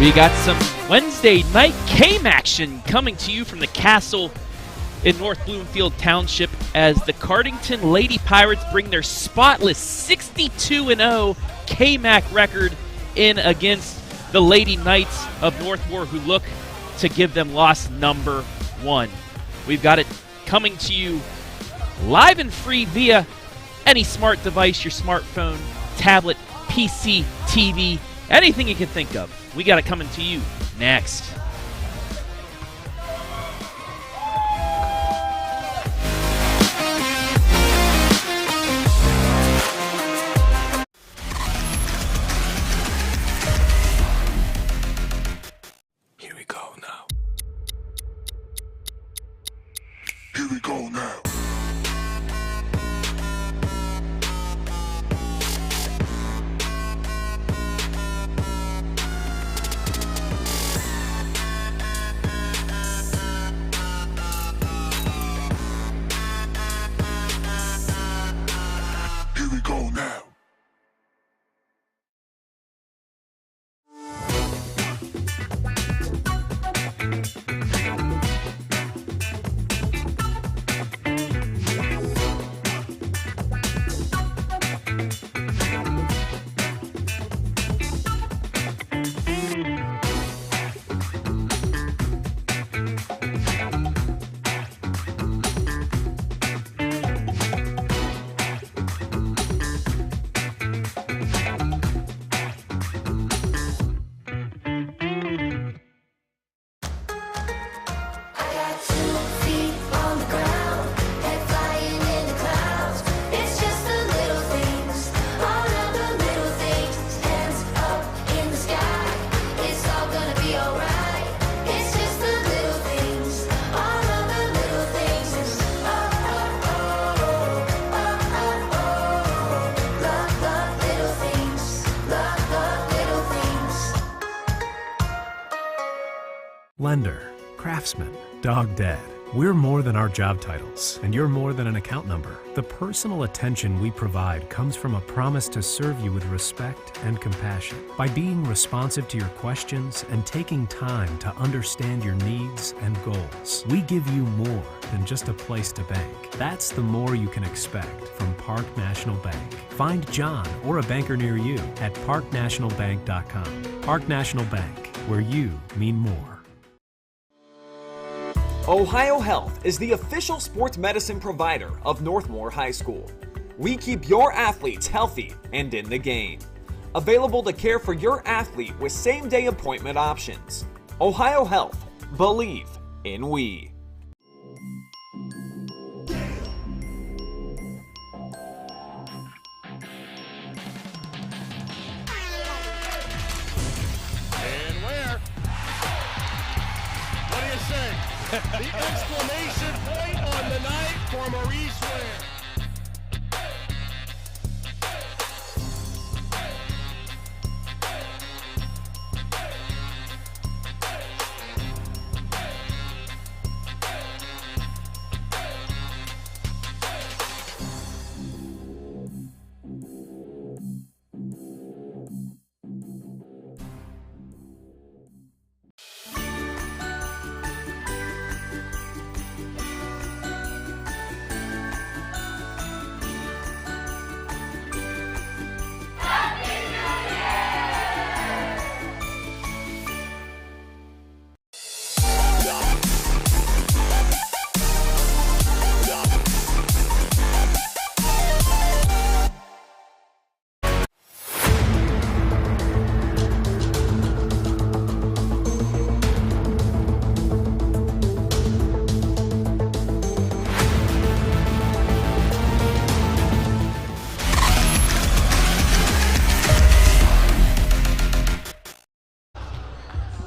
We got some Wednesday night game action coming to you from the castle in North Bloomfield Township as the Cardington Lady Pirates bring their spotless 62-0 KMAC record in against the Lady Knights of Northmor, who look to give them loss number 1. We've got it coming to you live and free via any smart device, your smartphone, tablet, PC, TV, anything you can think of. We got it coming to you next. Here we go now. Here we go now. Lender, craftsman, dog dead. We're more than our job titles, and you're more than an account number. The personal attention we provide comes from a promise to serve you with respect and compassion. By being responsive to your questions and taking time to understand your needs and goals, we give you more than just a place to bank. That's the more you can expect from Park National Bank. Find John or a banker near you at parknationalbank.com. Park National Bank, where you mean more. Ohio Health is the official sports medicine provider of Northmor High School. We keep your athletes healthy and in the game. Available to care for your athlete with same-day appointment options. Ohio Health. Believe in we. And where? What do you say? The exclamation point on the night for Maurice Ware.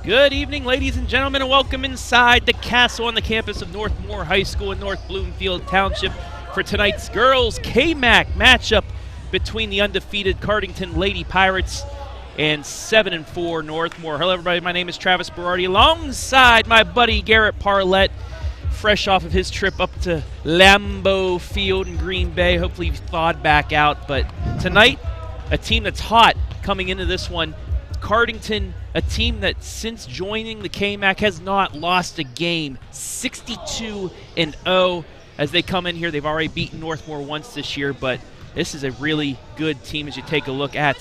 Good evening, ladies and gentlemen, and welcome inside the castle on the campus of Northmor High School in North Bloomfield Township for tonight's girls KMAC matchup between the undefeated Cardington Lady Pirates and 7-4 Northmor. Hello, everybody. My name is Travis Berardi, alongside my buddy Garrett Parlett, fresh off of his trip up to Lambeau Field in Green Bay. Hopefully he's thawed back out. But tonight, a team that's hot coming into this one. Cardington, a team that since joining the KMAC has not lost a game, 62-0 as they come in here. They've already beaten Northmor once this year, but this is a really good team as you take a look at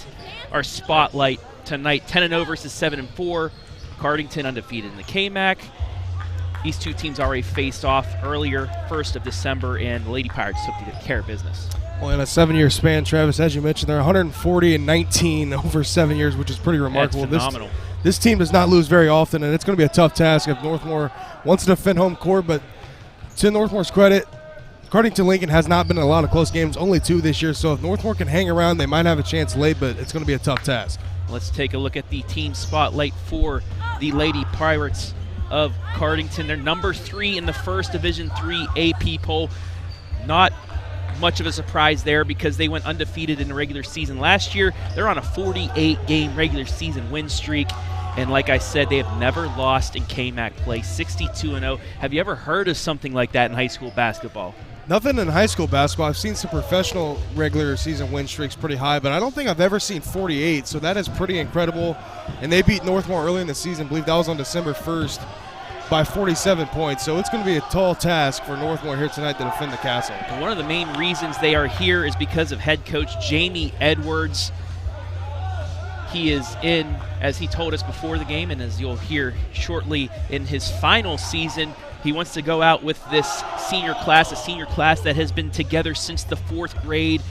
our spotlight tonight. 10-0 versus 7-4. Cardington undefeated in the KMAC. These two teams already faced off earlier, 1st of December, and the Lady Pirates took care of business. Well, in a 7-year span, Travis, as you mentioned, they're 140-19 over 7 years, which is pretty remarkable. That's phenomenal. This team does not lose very often, and it's going to be a tough task if Northmor wants to defend home court. But to Northmor's credit, Cardington-Lincoln has not been in a lot of close games, only 2 this year. So if Northmor can hang around, they might have a chance late, but it's going to be a tough task. Let's take a look at the team spotlight for the Lady Pirates of Cardington. They're number 3 in the first Division III AP poll. Not much of a surprise there because they went undefeated in the regular season last year. They're on a 48-game regular season win streak, and like I said, they have never lost in KMAC play, 62-0. Have you ever heard of something like that in high school basketball? Nothing in high school basketball. I've seen some professional regular season win streaks pretty high, but I don't think I've ever seen 48, so that is pretty incredible. And they beat Northmor early in the season. I believe that was on December 1st. by 47 points. So it's going to be a tall task for Northmor here tonight to defend the castle. And one of the main reasons they are here is because of head coach Jamie Edwards. He is in, as he told us before the game, and as you'll hear shortly, in his final season. He wants to go out with this senior class, a senior class that has been together since the 4th grade.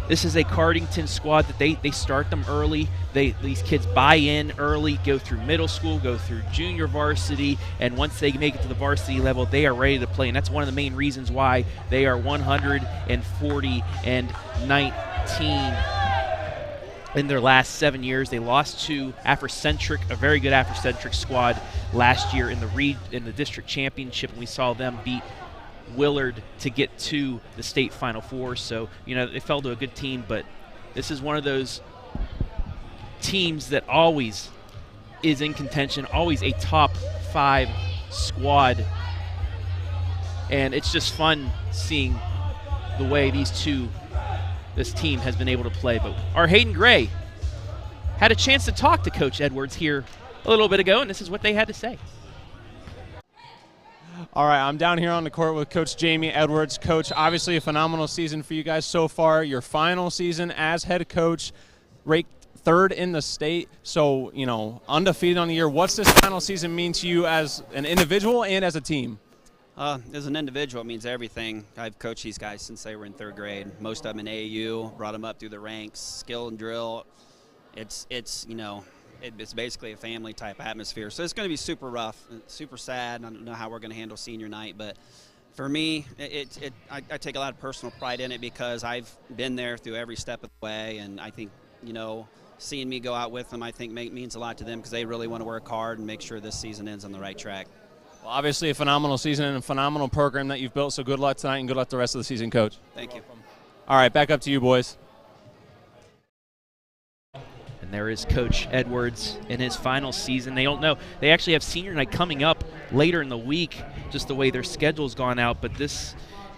This is a Cardington squad that they start them early. These kids buy in early, go through middle school, go through junior varsity, and once they make it to the varsity level, they are ready to play. And that's one of the main reasons why they are 140-19 in their last 7 years. They lost to Afrocentric, a very good Afrocentric squad last year in the district championship, and we saw them beat Willard to get to the state Final Four. So, they fell to a good team, but this is one of those teams that always is in contention, always a top 5 squad. And it's just fun seeing the way this team has been able to play. But our Hayden Gray had a chance to talk to Coach Edwards here a little bit ago, and this is what they had to say. All right, I'm down here on the court with Coach Jamie Edwards. Coach, obviously a phenomenal season for you guys so far. Your final season as head coach, ranked 3rd in the state. So, undefeated on the year. What's this final season mean to you as an individual and as a team? As an individual, it means everything. I've coached these guys since they were in 3rd grade. Most of them in AAU, brought them up through the ranks, skill and drill. It's basically a family type atmosphere. So it's going to be super rough, super sad. I don't know how we're going to handle senior night, but for me, I take a lot of personal pride in it because I've been there through every step of the way, and I think, seeing me go out with them, I think means a lot to them because they really want to work hard and make sure this season ends on the right track. Well, obviously a phenomenal season and a phenomenal program that you've built, so good luck tonight and good luck the rest of the season, Coach. Thank you. All right, back up to you, boys. And there is Coach Edwards in his final season. They don't know. They actually have senior night coming up later in the week, just the way their schedule's gone out. But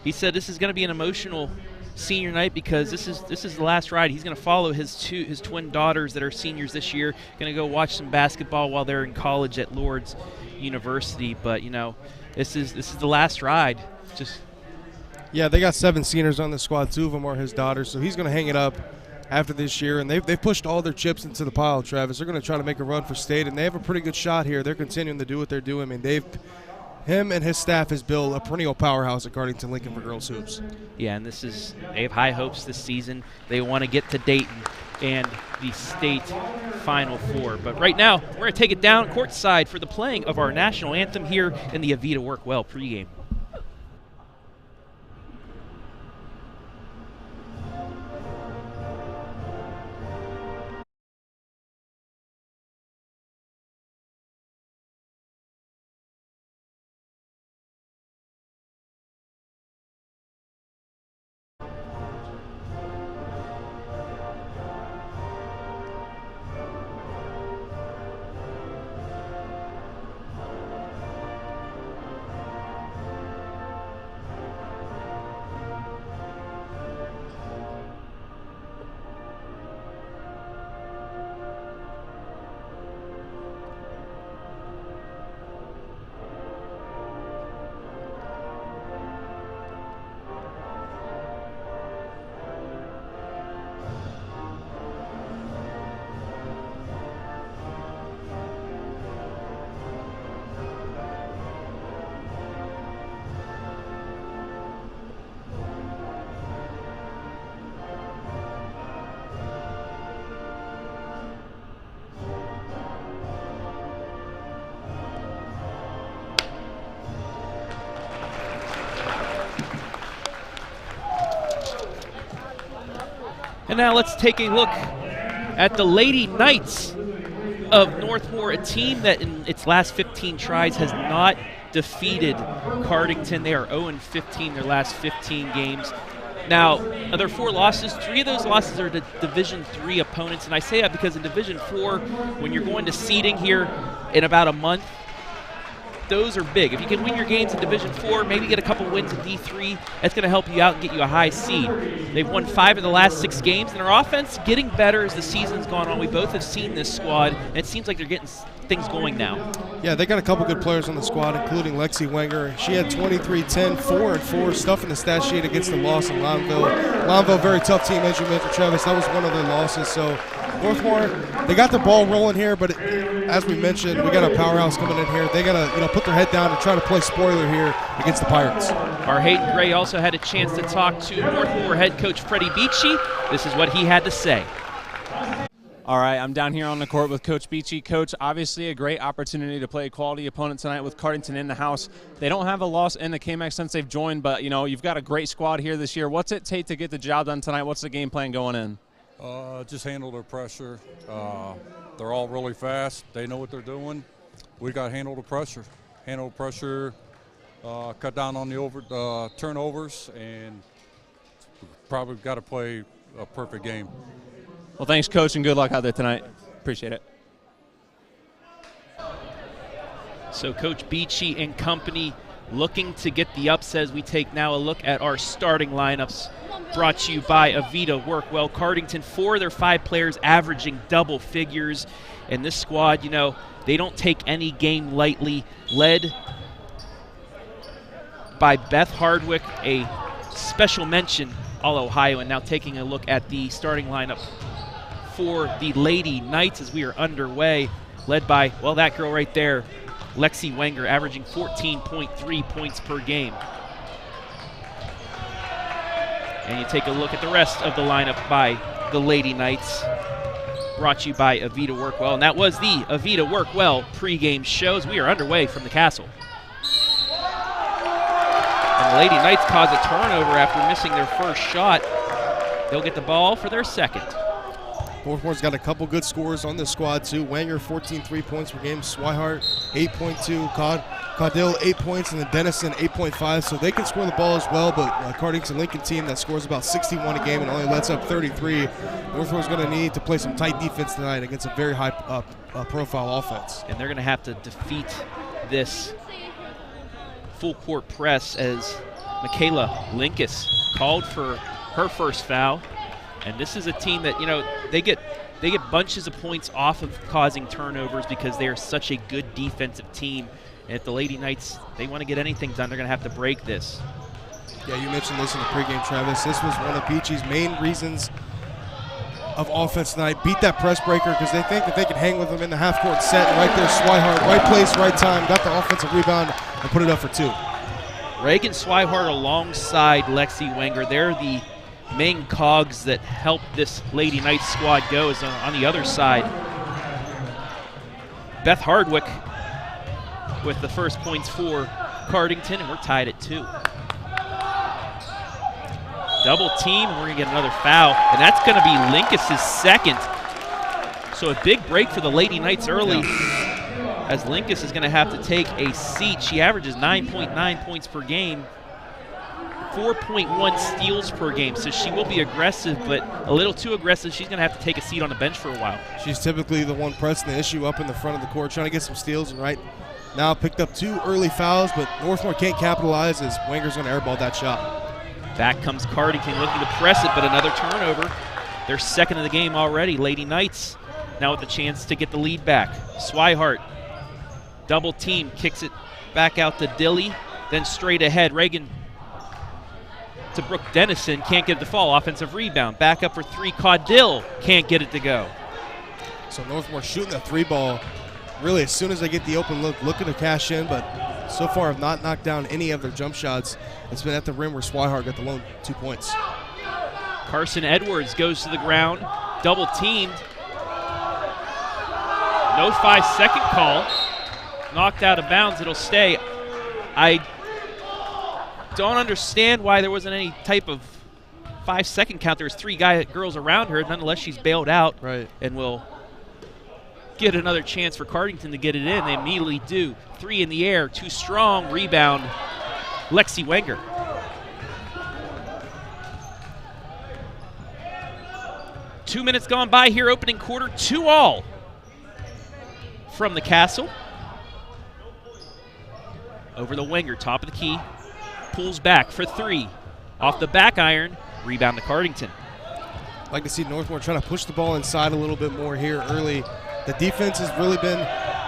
he said this is going to be an emotional senior night because this is the last ride. He's going to follow his twin daughters that are seniors this year, going to go watch some basketball while they're in college at Lourdes University. But, this is the last ride. Yeah, they got 7 seniors on the squad. 2 of them are his daughters, so he's going to hang it up after this year. And they've pushed all their chips into the pile, Travis. They're going to try to make a run for state, and they have a pretty good shot here. They're continuing to do what they're doing. I mean, him and his staff has built a perennial powerhouse at Cardington-Lincoln for girls hoops. Yeah, and they have high hopes this season. They want to get to Dayton and the state Final Four. But right now, we're going to take it down courtside for the playing of our national anthem here in the Avita Workwell pregame. And now let's take a look at the Lady Knights of Northmor, a team that in its last 15 tries has not defeated Cardington. They are 0-15 their last 15 games. Now, of their 4 losses, 3 of those losses are to Division III opponents, and I say that because in Division IV, when you're going to seeding here in about a month, those are big. If you can win your games in Division IV, maybe get a couple wins in D3, that's going to help you out and get you a high seed. They've won 5 of the last 6 games, and their offense getting better as the season's gone on. We both have seen this squad, and it seems like they're getting things going now. Yeah, they got a couple good players on the squad, including Lexi Wenger. She had 23, 10, 4, and 4 stuff in the stat sheet against the loss in Lineville. Lineville, very tough team, as you mentioned, Travis. That was one of their losses. So Northmor, they got the ball rolling here, but as we mentioned, we got a powerhouse coming in here. They got to put their head down and try to play spoiler here against the Pirates. Our Hayden Gray also had a chance to talk to Northmor head coach Freddie Beachy. This is what he had to say. All right, I'm down here on the court with Coach Beachy. Coach, obviously a great opportunity to play a quality opponent tonight with Cardington in the house. They don't have a loss in the KMAC since they've joined, but, you've got a great squad here this year. What's it take to get the job done tonight? What's the game plan going in? Just handle their pressure. They're all really fast. They know what they're doing. We got to handle the pressure. Handle the pressure, cut down on the turnovers, and probably got to play a perfect game. Well, thanks, Coach, and good luck out there tonight. Appreciate it. So Coach Beachy and company looking to get the upset as we take now a look at our starting lineups. Brought to you by Avita Workwell. Cardington, 4 of their 5 players averaging double figures. And this squad, they don't take any game lightly. Led by Beth Hardwick, a special mention All-Ohio. And now taking a look at the starting lineup for the Lady Knights as we are underway. Led by, that girl right there, Lexi Wenger, averaging 14.3 points per game. And you take a look at the rest of the lineup by the Lady Knights. Brought to you by Avita Workwell. And that was the Avita Workwell pregame shows. We are underway from the castle. And the Lady Knights cause a turnover after missing their first shot. They'll get the ball for their second. Northmore's got a couple good scores on this squad, too. Wenger, 14 3-points per game. Swihart, 8.2. Caudill, 8 points. And then Dennison, 8.5. So they can score the ball as well, but Cardington-Lincoln team that scores about 61 a game and only lets up 33. Northmore's going to need to play some tight defense tonight against a very high-profile offense. And they're going to have to defeat this full-court press as Michaela Linkus called for her first foul. And this is a team that, they get bunches of points off of causing turnovers because they are such a good defensive team. And if the Lady Knights, they want to get anything done, they're going to have to break this. Yeah, you mentioned this in the pregame, Travis. This was one of Beachy's main reasons of offense tonight. Beat that press breaker because they think that they can hang with them in the half-court set. And right there, Swihart, right place, right time, got the offensive rebound and put it up for 2. Reagan Swihart alongside Lexi Wenger. They're the main cogs that help this Lady Knights squad go. Is on the other side. Beth Hardwick with the first points for Cardington, and we're tied at 2. Double team, and we're going to get another foul, and that's going to be Linkus' second. So a big break for the Lady Knights early, as Linkus is going to have to take a seat. She averages 9.9 points per game, 4.1 steals per game, so she will be aggressive, but a little too aggressive. She's going to have to take a seat on the bench for a while. She's typically the one pressing the issue up in the front of the court, trying to get some steals, and right now picked up 2 early fouls, but Northmor can't capitalize as Wenger's going to airball that shot. Back comes Cardington looking to press it, but another turnover. They're second of the game already. Lady Knights now with the chance to get the lead back. Swihart, double team, kicks it back out to Dilly, then straight ahead. Reagan to Brooke Dennison, can't get it to fall. Offensive rebound, back up for 3. Caudill can't get it to go. So Northmor shooting the 3 ball. Really, as soon as they get the open look, looking to cash in, but so far have not knocked down any of their jump shots. It's been at the rim where Swihart got the lone 2 points. Carson Edwards goes to the ground, double teamed. No 5-second call. Knocked out of bounds, it'll stay. I don't understand why there wasn't any type of 5-second count. There was 3 girls around her. Nonetheless, she's bailed out. Right. And will get another chance for Cardington to get it in. They immediately do. 3 in the air, too strong. Rebound, Lexi Wenger. Two minutes gone by here, opening quarter, 2-all from the Castle. Over the Wenger, top of the key. Pulls back for 3. Off the back iron, rebound to Cardington. Like to see Northmor trying to push the ball inside a little bit more here early. The defense has really been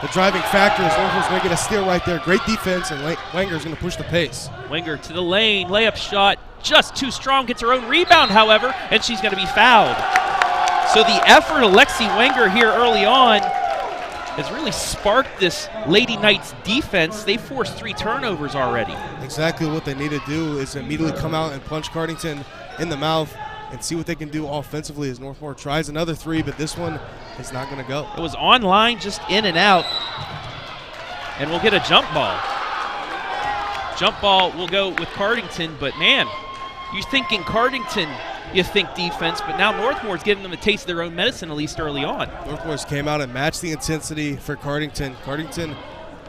the driving factor is Northmore's going to get a steal right there. Great defense, and Wenger's going to push the pace. Wenger to the lane, layup shot, just too strong, gets her own rebound, however, and she's going to be fouled. So the effort of Lexi Wenger here early on has really sparked this Lady Knights defense. They forced 3 turnovers already. Exactly what they need to do is immediately come out and punch Cardington in the mouth and see what they can do offensively as Northmor tries another 3, but this one is not going to go. It was online, just in and out, and we'll get a jump ball. Jump ball will go with Cardington, but man, you're thinking Cardington, you think defense, but now Northmore's giving them a taste of their own medicine, at least early on. Northmore's came out and matched the intensity for Cardington. Cardington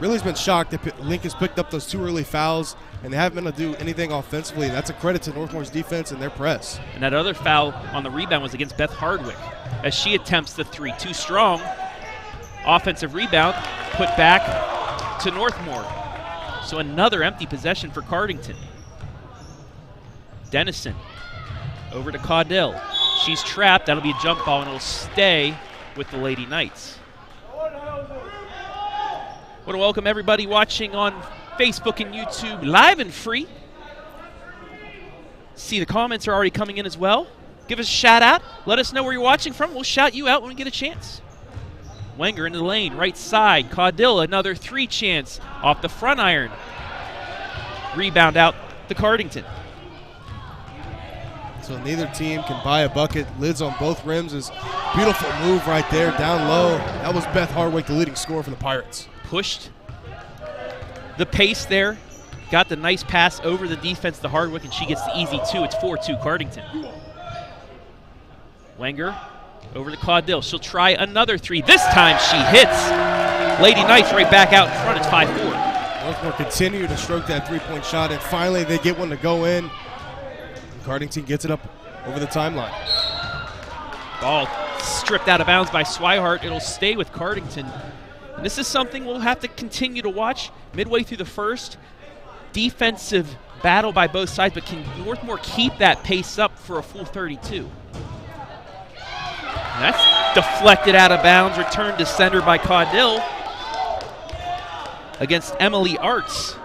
really has been shocked that Lincoln's picked up those 2 early fouls, and they haven't been able to do anything offensively. That's a credit to Northmore's defense and their press. And that other foul on the rebound was against Beth Hardwick as she attempts the 3. Too strong. Offensive rebound put back to Northmor. So another empty possession for Cardington. Dennison over to Caudill. She's trapped. That'll be a jump ball, and it'll stay with the Lady Knights. I want to welcome everybody watching on Facebook and YouTube live and free. See, the comments are already coming in as well. Give us a shout out. Let us know where you're watching from. We'll shout you out when we get a chance. Wenger into the lane, right side. Caudill, another 3 chance off the front iron. Rebound out to Cardington. So neither team can buy a bucket. Lids on both rims is beautiful move right there, down low. That was Beth Hardwick, the leading scorer for the Pirates. Pushed the pace there. Got the nice pass over the defense to Hardwick, and she gets the easy 2. It's 4-2 Cardington. Wenger over to Caudill. She'll try another 3. This time she hits. Lady Knights right back out in front. It's 5-4. Northmor continue to stroke that 3-point shot, and finally they get one to go in. Cardington gets it up over the timeline. Ball stripped out of bounds by Swihart. It'll stay with Cardington. And this is something we'll have to continue to watch midway through the first. Defensive battle by both sides, but can Northmor keep that pace up for a full 32? And that's deflected out of bounds, returned to center by Caudill against Emily Arts.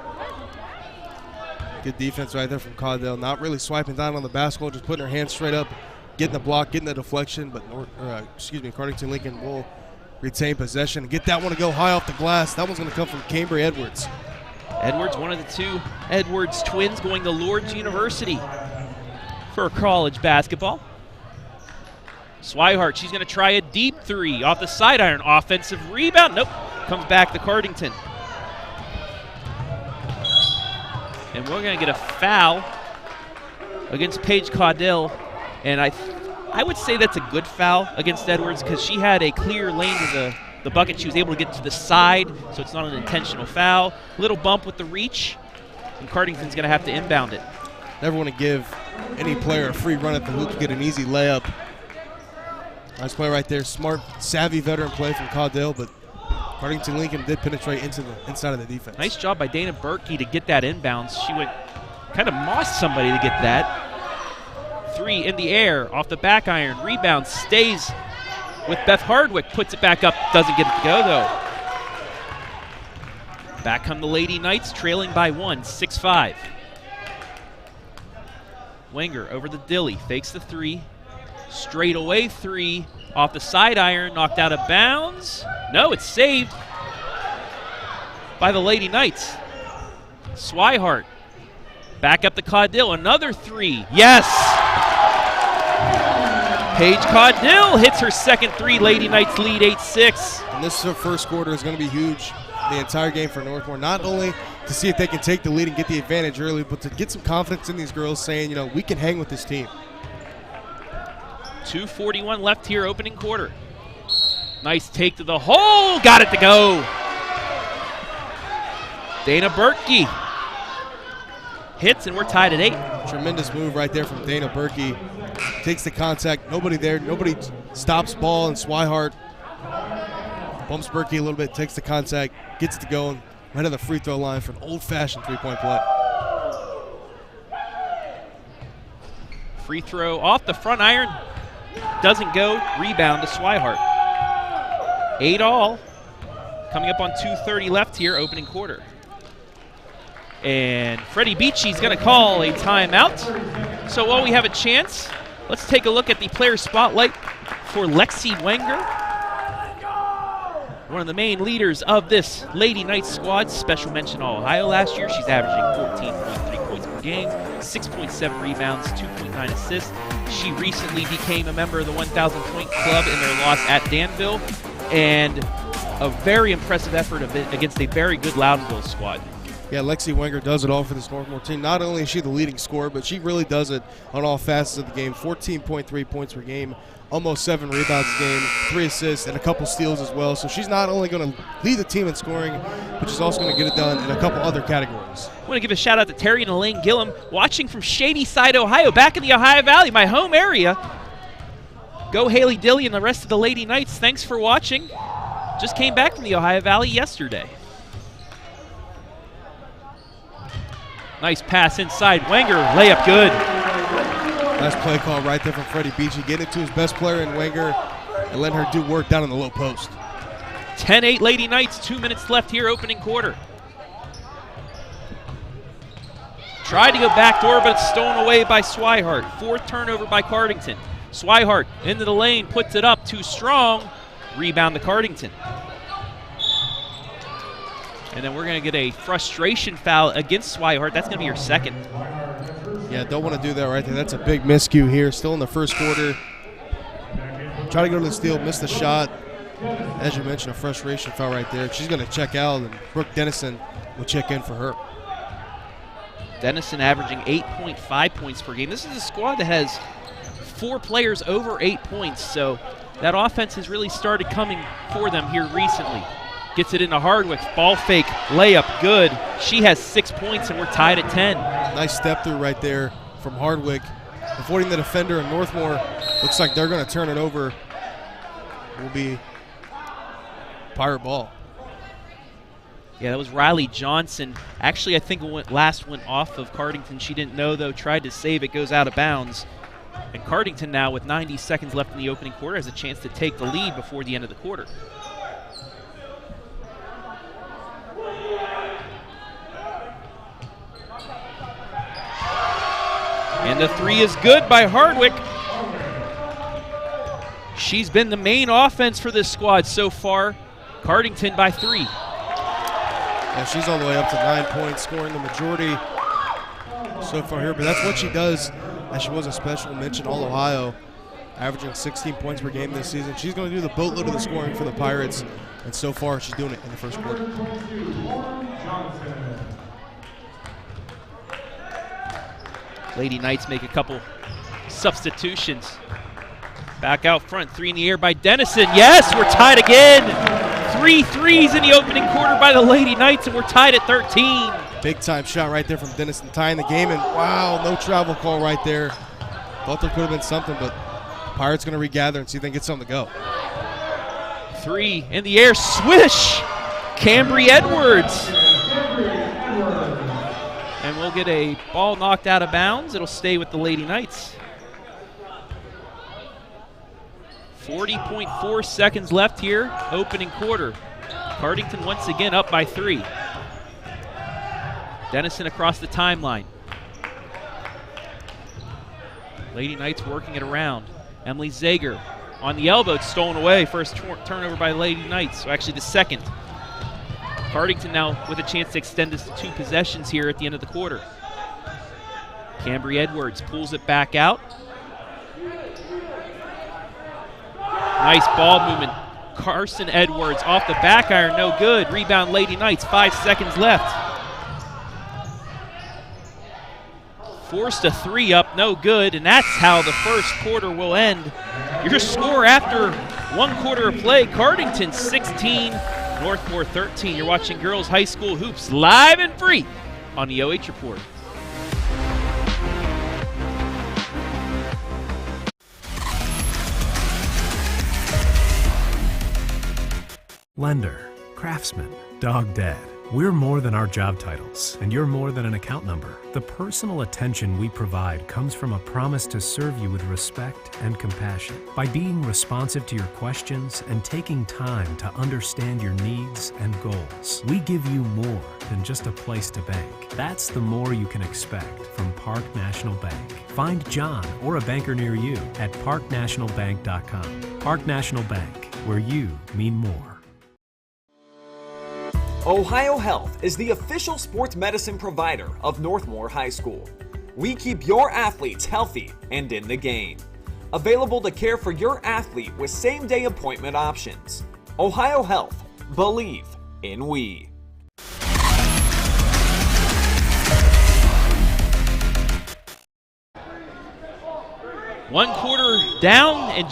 Good defense right there from Caudill. Not really swiping down on the basketball, just putting her hands straight up, getting the block, getting the deflection. But Cardington-Lincoln will retain possession and get that one to go high off the glass. That one's going to come from Cambry Edwards. Edwards, one of the 2 Edwards twins, going to Lourdes University for college basketball. Swihart, she's going to try a deep 3 off the side iron. Offensive rebound. Nope. Comes back to Cardington. And we're going to get a foul against Paige Caudill. And I would say that's a good foul against Edwards because she had a clear lane to the bucket. She was able to get to the side, so it's not an intentional foul. Little bump with the reach, and Cardington's going to have to inbound it. Never want to give any player a free run at the hoop to get an easy layup. Nice play right there. Smart, savvy veteran play from Caudill, but Cardington-Lincoln did penetrate into the inside of the defense. Nice job by Dana Berkey to get that inbounds. She went kind of mossed somebody to get that. 3 in the air, off the back iron. Rebound stays with Beth Hardwick. Puts it back up, doesn't get it to go though. Back come the Lady Knights, trailing by 1, 6-5. Wenger over the Dilly, fakes the 3. Straight away 3, off the side iron, knocked out of bounds. No, it's saved by the Lady Knights. Swihart, back up to Caudill, another 3, yes! Paige Caudill hits her second 3, Lady Knights lead 8-6. And this first quarter is going to be huge, the entire game for Northmor, not only to see if they can take the lead and get the advantage early, but to get some confidence in these girls saying, we can hang with this team. 2:41 left here, opening quarter. Nice take to the hole, got it to go. Dana Berkey hits, and we're tied at 8. Tremendous move right there from Dana Berkey. Takes the contact, nobody there, nobody stops ball, and Swihart bumps Berkey a little bit, takes the contact, gets it to go, and right on the free throw line for an old-fashioned 3-point play. Free throw off the front iron, doesn't go, rebound to Swihart. 8 all. Coming up on 2:30 left here, opening quarter. And Freddie Beachy's going to call a timeout. So while we have a chance, let's take a look at the player spotlight for Lexi Wenger, one of the main leaders of this Lady Knights squad. Special mention All-Ohio last year. She's averaging 14.3 points per game, 6.7 rebounds, 2.9 assists. She recently became a member of the 1,000-point club in their loss at Danville, and a very impressive effort against a very good Loudonville squad. Yeah, Lexi Wenger does it all for this Northmor team. Not only is she the leading scorer, but she really does it on all facets of the game. 14.3 points per game, almost 7 rebounds a game, 3 assists, and a couple steals as well. So she's not only going to lead the team in scoring, but she's also going to get it done in a couple other categories. I want to give a shout out to Terry and Elaine Gillum, watching from Shadyside, Ohio, back in the Ohio Valley, my home area. Go Haley Dilly and the rest of the Lady Knights. Thanks for watching. Just came back from the Ohio Valley yesterday. Nice pass inside. Wenger, layup good. Nice play call right there from Freddie Beachy. Getting it to his best player in Wenger and letting her do work down in the low post. 10-8 Lady Knights, 2 minutes left here, opening quarter. Tried to go backdoor, but it's stolen away by Swihart. 4th turnover by Cardington. Swihart into the lane, puts it up, too strong. Rebound to Cardington. And then we're going to get a frustration foul against Swihart. That's going to be your second. Yeah, don't want to do that right there. That's a big miscue here. Still in the first quarter. Try to go to the steal, miss the shot. As you mentioned, a frustration foul right there. She's going to check out, and Brooke Dennison will check in for her. Dennison averaging 8.5 points per game. This is a squad that has 4 players over 8 points, so that offense has really started coming for them here recently. Gets it into Hardwick, ball fake, layup, good. She has 6 points, and we're tied at 10. Nice step through right there from Hardwick. Avoiding the defender, and Northmor looks like they're going to turn it over. It will be Pirate ball. Yeah, that was Riley Johnson. Actually, I think it went off of Cardington. She didn't know, though, tried to save it, goes out of bounds. And Cardington now, with 90 seconds left in the opening quarter, has a chance to take the lead before the end of the quarter. And the 3 is good by Hardwick. She's been the main offense for this squad so far. Cardington by 3. Yeah, she's all the way up to 9 points, scoring the majority so far here. But that's what she does, as she was a special mention All-Ohio, averaging 16 points per game this season. She's going to do the boatload of the scoring for the Pirates, and so far she's doing it in the first quarter. Lady Knights make a couple substitutions. Back out front, 3 in the air by Dennison. Yes, we're tied again. 3 threes in the opening quarter by the Lady Knights, and we're tied at 13. Big time shot right there from Dennison, tying the game, and wow, no travel call right there. Thought there could have been something, but Pirates going to regather and see if they can get something to go. 3 in the air, swish. Cambry Edwards. And we'll get a ball knocked out of bounds. It'll stay with the Lady Knights. 40.4 seconds left here, opening quarter. Cardington once again up by 3. Dennison across the timeline. Lady Knights working it around. Emily Zager on the elbow, it's stolen away. First turnover by Lady Knights, so actually the second. Cardington now with a chance to extend this to 2 possessions here at the end of the quarter. Cambry Edwards pulls it back out. Nice ball movement. Carson Edwards off the back iron, no good. Rebound Lady Knights, 5 seconds left. Forced a 3 up, no good, and that's how the first quarter will end. Your score after 1 quarter of play, Cardington 16, Northmor 13. You're watching Girls High School Hoops live and free on the OH Report. Lender, Craftsman, Dog Dead. We're more than our job titles, and you're more than an account number. The personal attention we provide comes from a promise to serve you with respect and compassion. By being responsive to your questions and taking time to understand your needs and goals, we give you more than just a place to bank. That's the more you can expect from Park National Bank. Find John or a banker near you at parknationalbank.com. Park National Bank, where you mean more. Ohio Health is the official sports medicine provider of Northmor High School. We keep your athletes healthy and in the game. Available to care for your athlete with same-day appointment options. Ohio Health. Believe in we. One quarter down, and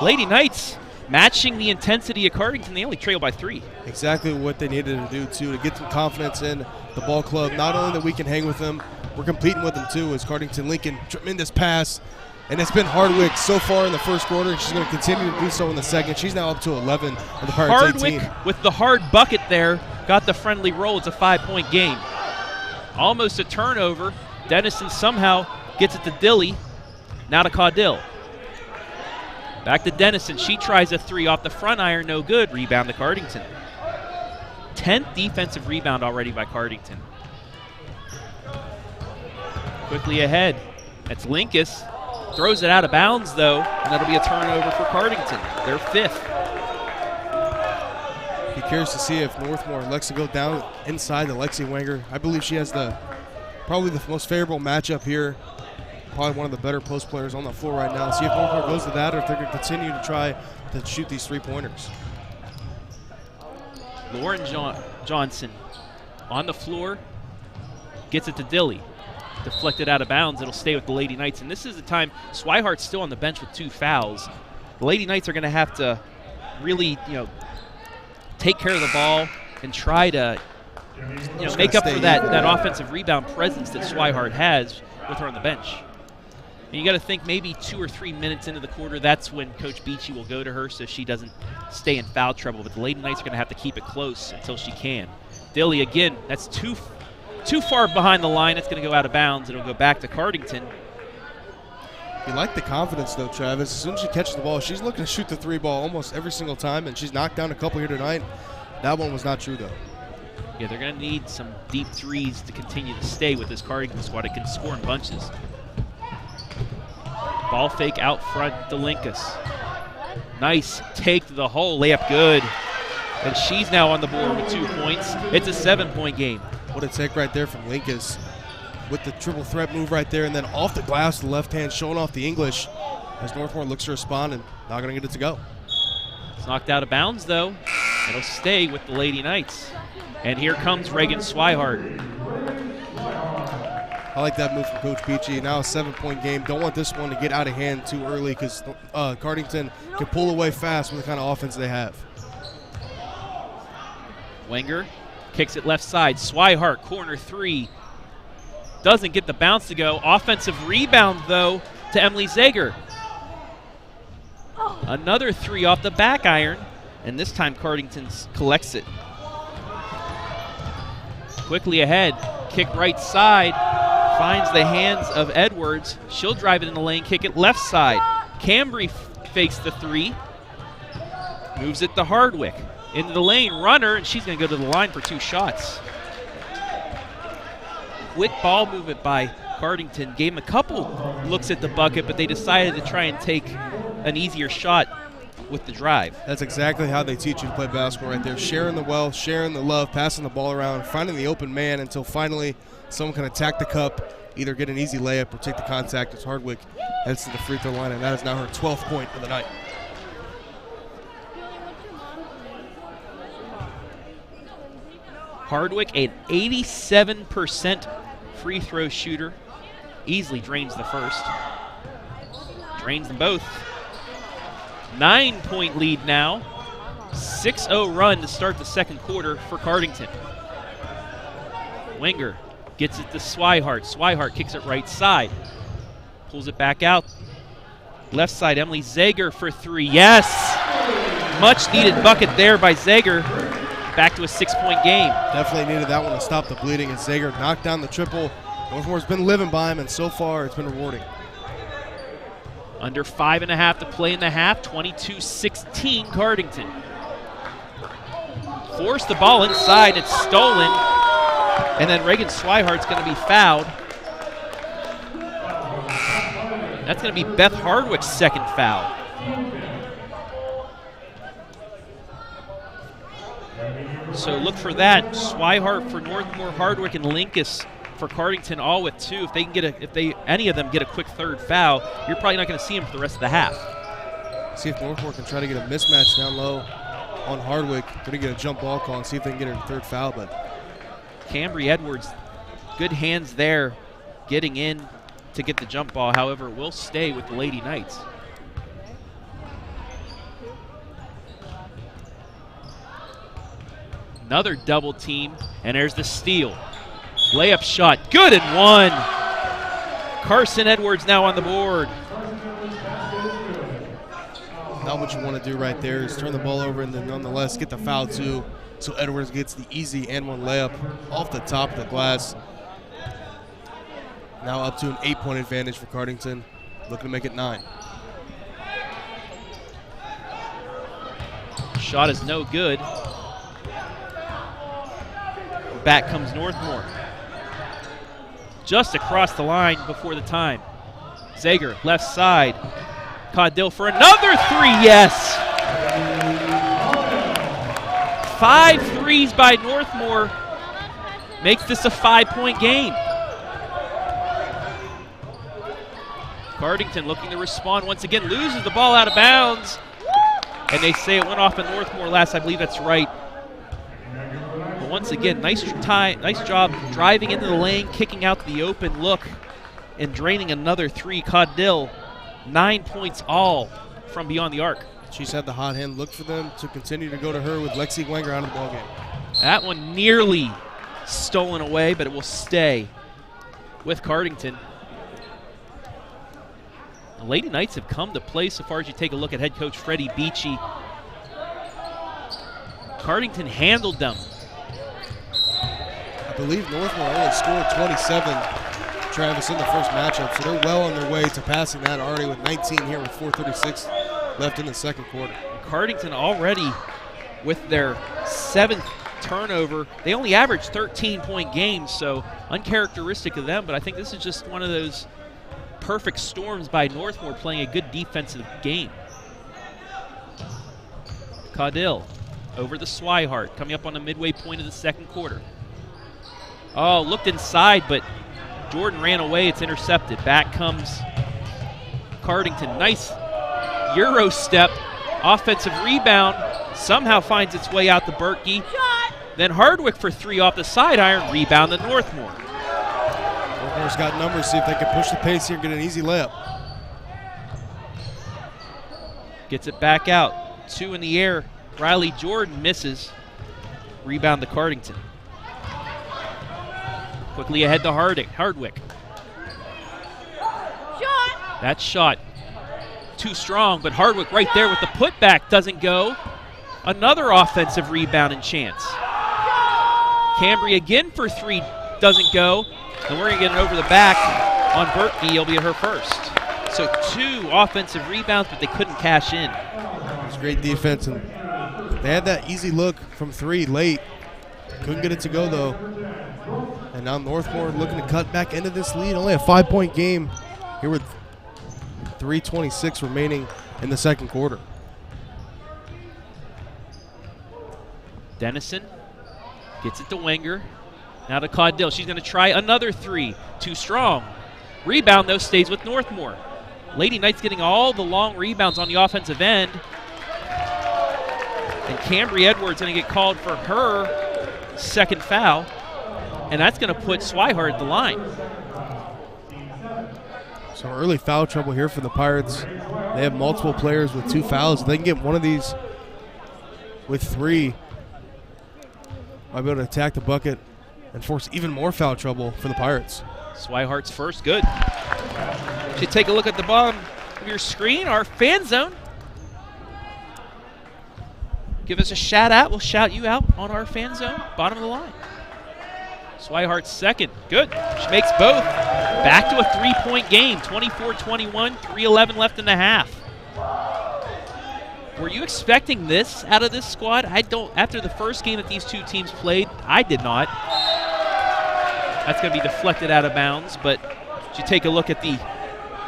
Lady Knights matching the intensity of Cardington. They only trail by 3. Exactly what they needed to do, too, to get some confidence in the ball club. Not only that we can hang with them, we're competing with them, too, as Cardington-Lincoln. Tremendous pass. And it's been Hardwick so far in the first quarter, and she's going to continue to do so in the second. She's now up to 11 on the Pirates 18. Hardwick with the hard bucket there got the friendly roll. It's a 5-point game. Almost a turnover. Dennison somehow gets it to Dilly. Now to Caudill. Back to Dennison. She tries a 3 off the front iron. No good. Rebound to Cardington. 10th defensive rebound already by Cardington. Quickly ahead. That's Linkus. Throws it out of bounds, though, and that'll be a turnover for Cardington. They're 5th. Be curious to see if Northmor elects to go down inside to Lexi Wenger. I believe she has probably the most favorable matchup here. Probably one of the better post players on the floor right now. See if Northmor goes to that or if they're going to continue to try to shoot these 3-pointers. Lauren Johnson on the floor, gets it to Dilly. Deflected out of bounds. It'll stay with the Lady Knights. And this is the time Swihart's still on the bench with 2 fouls. The Lady Knights are going to have to really, take care of the ball and try to, make up for that offensive rebound presence that Swihart has with her on the bench. And you got to think maybe 2 or 3 minutes into the quarter, that's when Coach Beachy will go to her so she doesn't stay in foul trouble. But the Lady Knights are going to have to keep it close until she can. Dilly, again, that's too far behind the line. It's going to go out of bounds. It'll go back to Cardington. You like the confidence, though, Travis. As soon as she catches the ball, she's looking to shoot the 3 ball almost every single time, and she's knocked down a couple here tonight. That one was not true, though. Yeah, they're going to need some deep threes to continue to stay with this Cardington squad. It can score in bunches. Ball fake out front to Linkus. Nice take to the hole. Layup good. And she's now on the board with 2 points. It's a 7-point game. What a take right there from Linkus with the triple threat move right there, and then off the glass, the left hand showing off the English as Northmor looks to respond and not going to get it to go. It's knocked out of bounds, though. It'll stay with the Lady Knights. And here comes Reagan Swihart. I like that move from Coach Beachy. Now a 7-point game. Don't want this one to get out of hand too early because Cardington can pull away fast with the kind of offense they have. Wenger kicks it left side. Swihart, corner 3. Doesn't get the bounce to go. Offensive rebound, though, to Emily Zager. Another 3 off the back iron, and this time Cardington collects it. Quickly ahead, kick right side, finds the hands of Edwards. She'll drive it in the lane, kick it left side. Cambry fakes the 3, moves it to Hardwick. Into the lane, runner, and she's going to go to the line for 2 shots. Quick ball movement by Cardington. Gave them a couple looks at the bucket, but they decided to try and take an easier shot with the drive. That's exactly how they teach you to play basketball right there. Sharing the wealth, sharing the love, passing the ball around, finding the open man until finally someone can attack the cup, either get an easy layup or take the contact as Hardwick heads to the free throw line, and that is now her 12th point of the night. Hardwick, an 87% free throw shooter, easily drains the first. Drains them both. 9-point lead now. 6-0 run to start the second quarter for Cardington. Wenger gets it to Swihart. Swihart kicks it right side. Pulls it back out. Left side, Emily Zager for 3. Yes! Much needed bucket there by Zager. back to a 6-point game. Definitely needed that one to stop the bleeding, and Zager knocked down the triple. Northmore's been living by him, and so far it's been rewarding. Under 5.5 to play in the half, 22-16 Cardington. Forced the ball inside, it's stolen, and then Reagan Swihart's going to be fouled. That's going to be Beth Hardwick's second foul. So look for that. Swihart for Northmor, Hardwick, and Linkus for Cardington, all with 2. If they can get any of them get a quick third foul, you're probably not going to see them for the rest of the half. See if Northmor can try to get a mismatch down low on Hardwick. Going to get a jump ball call and see if they can get a third foul. But Cambry Edwards, good hands there, getting in to get the jump ball. However, it will stay with the Lady Knights. Another double team, and there's the steal. Layup shot, good and one. Carson Edwards now on the board. Not what you want to do right there is turn the ball over and then nonetheless get the foul too. So Edwards gets the easy and one layup off the top of the glass. Now up to an 8-point advantage for Cardington, looking to make it 9. Shot is no good. Back comes Northmor. Just across the line before the time. Zager, left side. Caudill for another 3, yes! 5 threes by Northmor makes this a 5-point game. Cardington looking to respond once again, loses the ball out of bounds. And they say it went off in Northmor last, I believe that's right. But once again, nice job driving into the lane, kicking out the open look, and draining another 3. Caudill, 9 points all from beyond the arc. She's had the hot hand. Look for them to continue to go to her with Lexi Wenger out of the ballgame. That one nearly stolen away, but it will stay with Cardington. The Lady Knights have come to play so far as you take a look at head coach Freddie Beachy. Cardington handled them. I believe Northmor only scored 27, Travis, in the first matchup, so they're well on their way to passing that already with 19 here with 4:36 left in the second quarter. Cardington already with their 7th turnover. They only averaged 13-point games, so uncharacteristic of them, but I think this is just one of those perfect storms by Northmor playing a good defensive game. Caudill over the Swihart, coming up on the midway point of the second quarter. Oh, looked inside, but Jordan ran away. It's intercepted. Back comes Cardington. Nice Euro step. Offensive rebound. Somehow finds its way out to Berkey. Then Hardwick for 3 off the side iron. Rebound to Northmor. Northmor's got numbers. See if they can push the pace here and get an easy layup. Gets it back out. 2 in the air. Riley Jordan misses. Rebound to Cardington. Quickly ahead to Hardwick. That shot too strong, but Hardwick right there with the putback doesn't go. Another offensive rebound and chance. Cambry again for 3 doesn't go. And we're going to get it over the back on Berkey. It'll be her first. So 2 offensive rebounds, but they couldn't cash in. It's great defense, and they had that easy look from 3 late. Couldn't get it to go, though. And now Northmor looking to cut back into this lead. Only a 5-point game here with 3:26 remaining in the second quarter. Dennison gets it to Wenger. Now to Caudill. She's going to try another 3. Too strong. Rebound, though, stays with Northmor. Lady Knights getting all the long rebounds on the offensive end. And Cambry Edwards going to get called for her second foul. And that's going to put Swihart at the line. So early foul trouble here for the Pirates. They have multiple players with 2 fouls. If they can get one of these with 3, might be able to attack the bucket and force even more foul trouble for the Pirates. Swihart's first, good. If you take a look at the bottom of your screen, our fan zone. give us a shout out. We'll shout you out on our fan zone, bottom of the line. Swihart's second. Good. She makes both. Back to a 3-point game. 24-21, 3:11 left in the half. Were you expecting this out of this squad? I don't. After the first game that these two teams played, I did not. That's going to be deflected out of bounds, but you take a look at the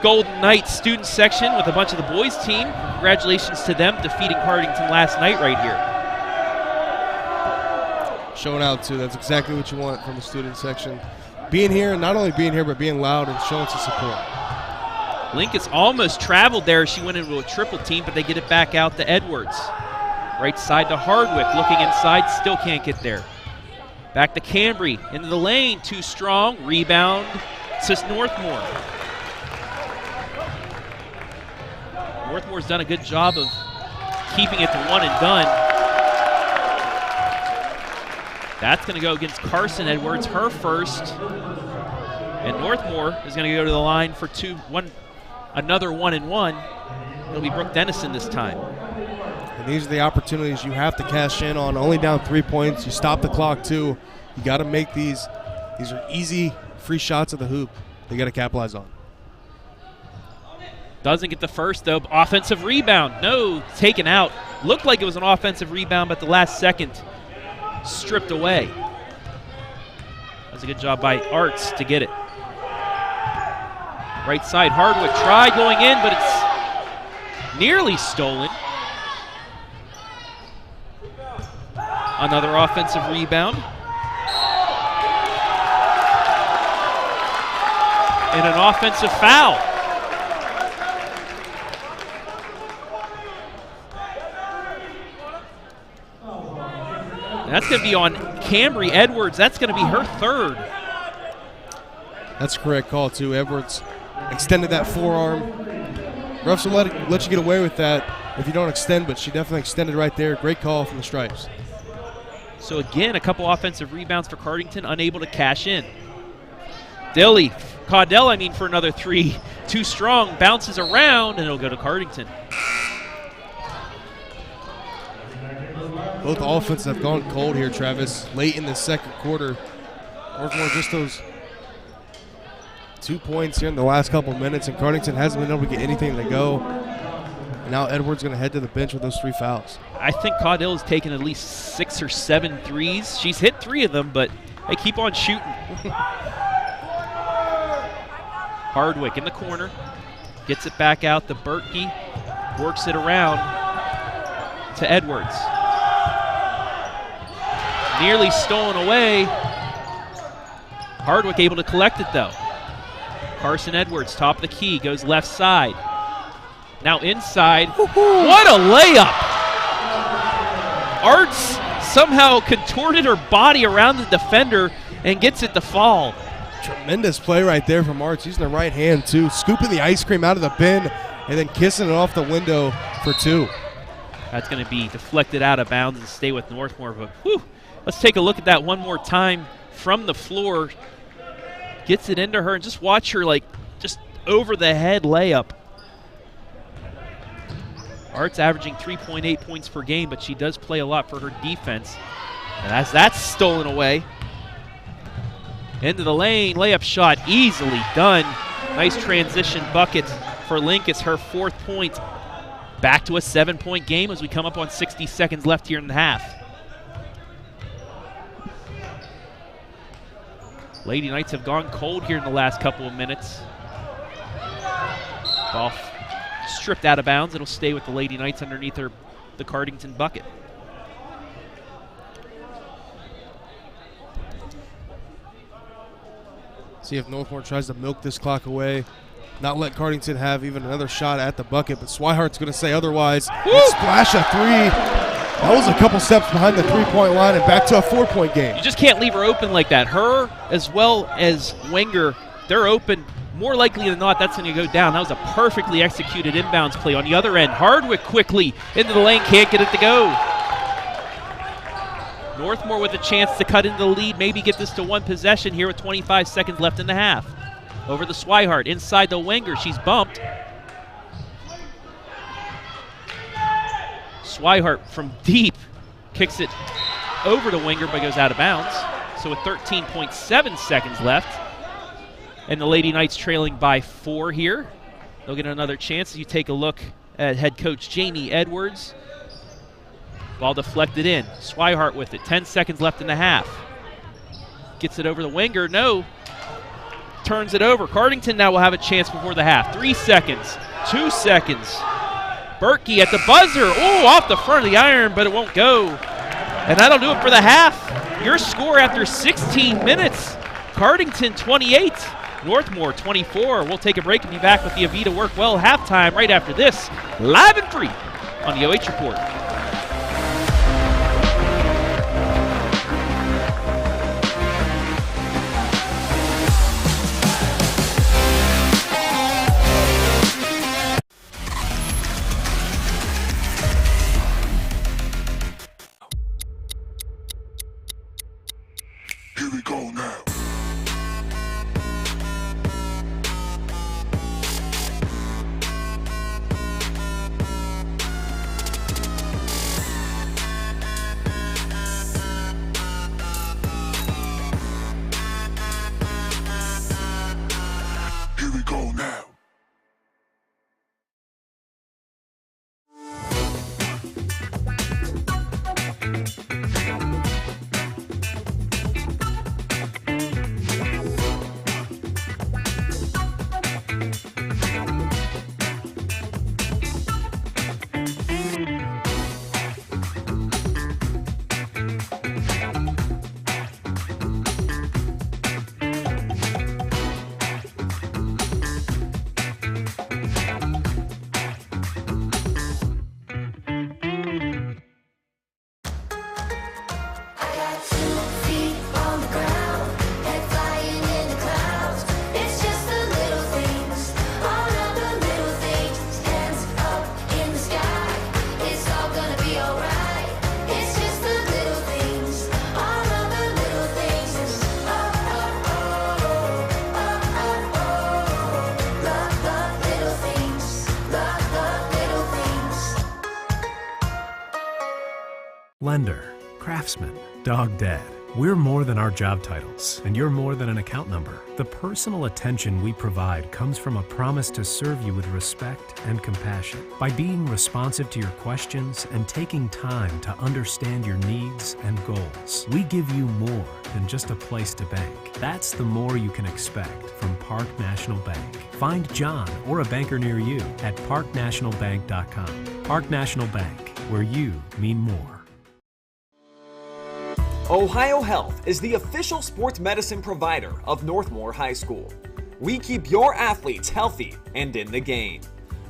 Golden Knights student section with a bunch of the boys team. Congratulations to them defeating Cardington last night right here. Showing out, too. That's exactly what you want from the student section. Being here, and not only being here, but being loud and showing some support. Lincoln's almost traveled there. She went into a triple team, but they get it back out to Edwards. Right side to Hardwick, looking inside, still can't get there. Back to Cambry, into the lane, too strong. Rebound to Northmor. Northmore's done a good job of keeping it to one and done. That's going to go against Carson Edwards, her first. And Northmor is going to go to the line for another 1-and-1. It'll be Brooke Dennison this time. And these are the opportunities you have to cash in on. Only down 3 points. You stop the clock, too. You got to make these. These are easy, free shots at the hoop. They got to capitalize on. Doesn't get the first, though. Offensive rebound. No, taken out. Looked like it was an offensive rebound, but the last second stripped away. That was a good job by Arts to get it. Right side, Hardwick tried going in, but it's nearly stolen. Another offensive rebound. And an offensive foul. And that's going to be on Cambry Edwards. That's going to be her third. That's a correct call, too. Edwards extended that forearm. Refs will let you get away with that if you don't extend, but she definitely extended right there. Great call from the Stripes. So again, a couple offensive rebounds for Cardington, unable to cash in. Caudell, for another three. Too strong, bounces around, and it'll go to Cardington. Both offenses have gone cold here, Travis, late in the second quarter. Northmor just those 2 points here in the last couple of minutes, and Cardington hasn't been able to get anything to go. And now Edwards going to head to the bench with those 3 fouls. I think Caudell has taken at least 6 or 7 threes. She's hit 3 of them, but they keep on shooting. Hardwick in the corner. Gets it back out to Berkey. Works it around to Edwards. Nearly stolen away. Hardwick able to collect it, though. Carson Edwards, top of the key, goes left side. Now inside. What a layup! Arts somehow contorted her body around the defender and gets it to fall. Tremendous play right there from Arts, using the right hand, too. Scooping the ice cream out of the bin and then kissing it off the window for 2. That's going to be deflected out of bounds and stay with Northmor. But whew, let's take a look at that one more time from the floor. Gets it into her, and just watch her, just over the head layup. Arts averaging 3.8 points per game, but she does play a lot for her defense. And as that's stolen away. Into the lane, layup shot easily done. Nice transition bucket for Link. It's her 4th point. Back to a 7-point game as we come up on 60 seconds left here in the half. Lady Knights have gone cold here in the last couple of minutes. Ball stripped out of bounds. It'll stay with the Lady Knights underneath the Cardington bucket. See if Northmor tries to milk this clock away. Not let Cardington have even another shot at the bucket, but Swihart's going to say otherwise. Splash a 3. That was a couple steps behind the 3-point line and back to a 4-point game. You just can't leave her open like that. Her as well as Wenger, they're open. More likely than not, that's going to go down. That was a perfectly executed inbounds play on the other end. Hardwick quickly into the lane, can't get it to go. Northmor with a chance to cut into the lead, maybe get this to one possession here with 25 seconds left in the half. Over the Swihart, inside the Wenger, she's bumped. Swihart from deep kicks it over the winger but goes out of bounds. So with 13.7 seconds left, and the Lady Knights trailing by 4 here. They'll get another chance as you take a look at head coach Jamie Edwards. Ball deflected in. Swihart with it. 10 seconds left in the half. Gets it over the winger. No. Turns it over. Cardington now will have a chance before the half. 3 seconds. 2 seconds. Berkey at the buzzer. Oh, off the front of the iron, but it won't go. And that'll do it for the half. Your score after 16 minutes. Cardington 28. Northmor 24. We'll take a break and be back with the Avita Work Well halftime right after this, live and free on the OH Report. Here we go now. Here we go now. Lender, craftsman, dog dead. We're more than our job titles, and you're more than an account number. The personal attention we provide comes from a promise to serve you with respect and compassion. By being responsive to your questions and taking time to understand your needs and goals, we give you more than just a place to bank. That's the more you can expect from Park National Bank. Find John or a banker near you at parknationalbank.com. Park National Bank, where you mean more. Ohio Health is the official sports medicine provider of Northmor High School. We keep your athletes healthy and in the game.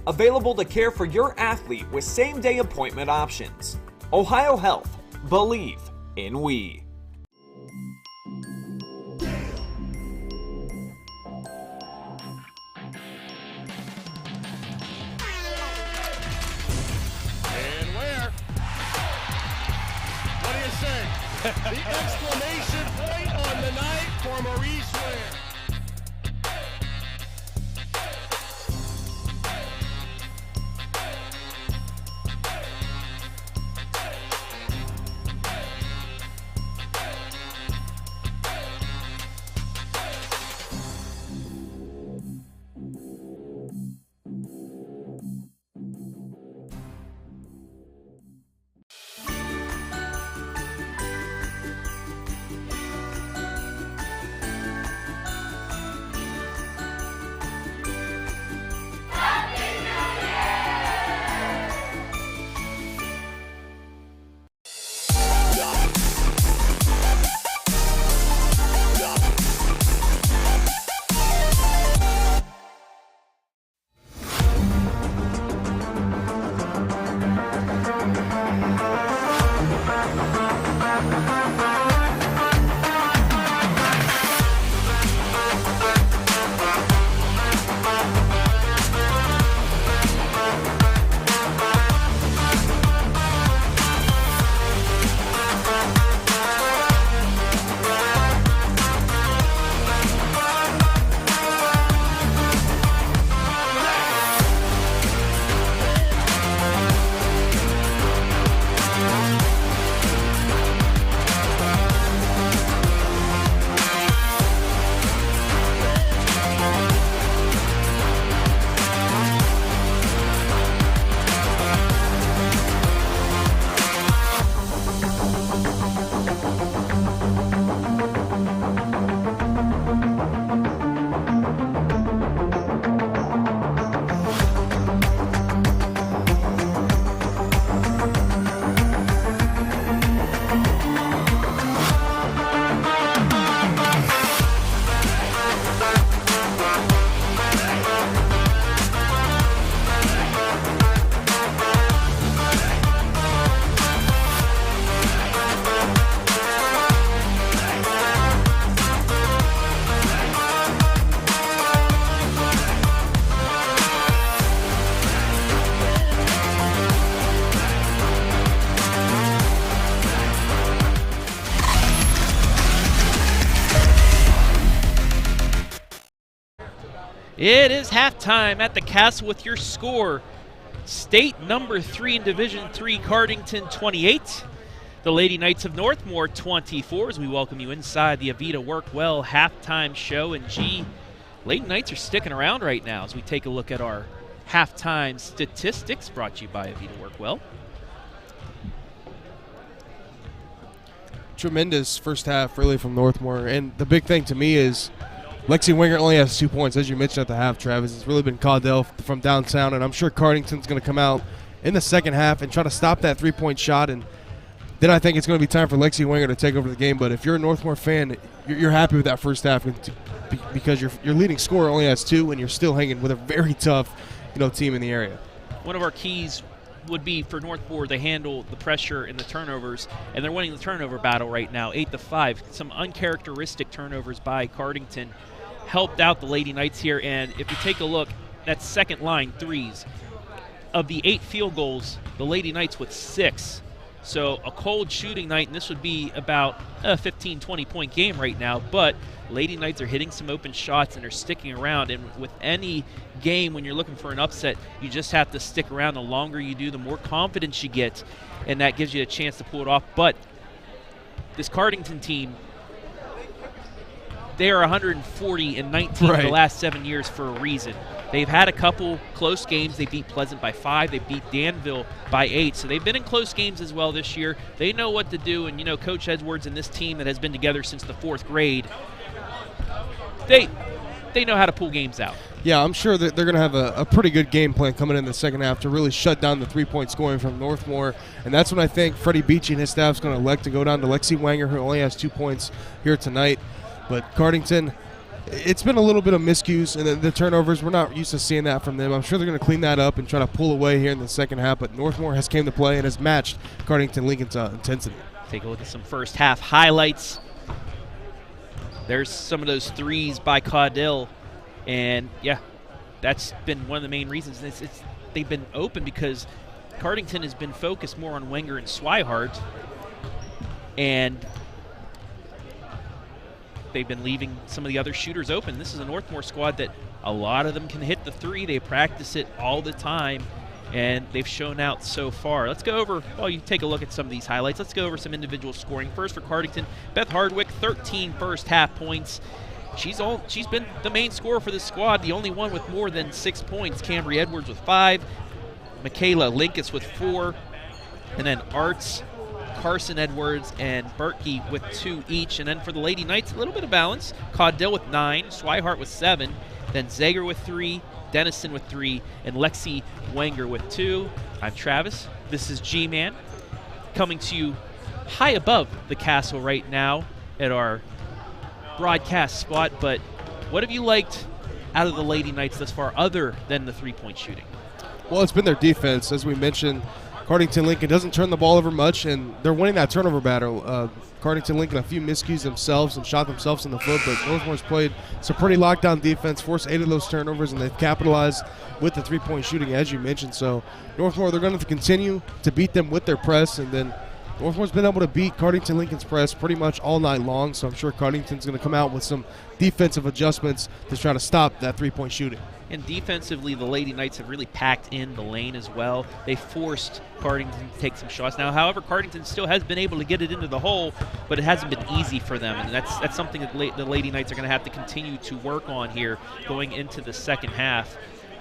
Available to care for your athlete with same-day appointment options. Ohio Health. Believe in we. And where? What do you say? The exclamation point on the night for Maurice Ware. It is halftime at the Castle with your score. State number 3 in Division III, Cardington 28. The Lady Knights of Northmor 24, as we welcome you inside the Avita Workwell halftime show. And Lady Knights are sticking around right now as we take a look at our halftime statistics, brought to you by Avita Workwell. Tremendous first half, really, from Northmor. And the big thing to me is Lexi Winger only has 2 points, as you mentioned at the half, Travis. It's really been Caudell from downtown, and I'm sure Cardington's going to come out in the second half and try to stop that three-point shot. And then I think it's going to be time for Lexi Winger to take over the game. But if you're a Northmor fan, you're happy with that first half because your leading scorer only has 2, and you're still hanging with a very tough, team in the area. One of our keys would be for Northmor to handle the pressure and the turnovers, and they're winning the turnover battle right now, 8-5. Some uncharacteristic turnovers by Cardington helped out the Lady Knights here. And if you take a look, that second line threes, of the 8 field goals, the Lady Knights with 6. So a cold shooting night, and this would be about a 15, 20-point game right now, but Lady Knights are hitting some open shots and are sticking around. And with any game, when you're looking for an upset, you just have to stick around. The longer you do, the more confidence you get, and that gives you a chance to pull it off. But this Cardington team, they are 140-19 right. the last 7 years for a reason. They've had a couple close games. They beat Pleasant by 5. They beat Danville by 8. So they've been in close games as well this year. They know what to do. And, Coach Edwards and this team that has been together since the 4th grade, they know how to pull games out. Yeah, I'm sure that they're going to have a pretty good game plan coming in the second half to really shut down the three-point scoring from Northmor. And that's when I think Freddie Beachy and his staff is going to elect to go down to Lexi Wanger, who only has 2 points here tonight. But Cardington, it's been a little bit of miscues, and the turnovers, we're not used to seeing that from them. I'm sure they're going to clean that up and try to pull away here in the second half, but Northmor has came to play and has matched Cardington-Lincoln's intensity. Take a look at some first half highlights. There's some of those threes by Caudell, and yeah, that's been one of the main reasons. They've been open because Cardington has been focused more on Wenger and Swihart, and they've been leaving some of the other shooters open. This is a Northmor squad that a lot of them can hit the three. They practice it all the time, and they've shown out so far. Let's go over, you take a look at some of these highlights. Let's go over some individual scoring. First for Cardington, Beth Hardwick, 13 first half points. She's been the main scorer for this squad, the only one with more than 6 points. Cambry Edwards with 5, Michaela Linkus with 4, and then Arts, Carson Edwards, and Berkey with 2 each. And then for the Lady Knights, a little bit of balance. Caudell with 9, Swihart with 7, then Zager with 3, Dennison with 3, and Lexi Wanger with 2. I'm Travis. This is G-Man coming to you high above the castle right now at our broadcast spot. But what have you liked out of the Lady Knights thus far other than the three-point shooting? Well, it's been their defense. As we mentioned, Cardington-Lincoln doesn't turn the ball over much, and they're winning that turnover battle. Cardington-Lincoln, a few miscues themselves and shot themselves in the foot, but Northmore's played some pretty lockdown defense, forced 8 of those turnovers, and they've capitalized with the three-point shooting, as you mentioned. So Northmor, they're going to continue to beat them with their press, and then Northmore's been able to beat Cardington-Lincoln's press pretty much all night long, so I'm sure Cardington's going to come out with some defensive adjustments to try to stop that three-point shooting. And defensively, the Lady Knights have really packed in the lane as well. They forced Cardington to take some shots. Now, however, Cardington still has been able to get it into the hole, but it hasn't been easy for them. And that's something that the Lady Knights are going to have to continue to work on here going into the second half.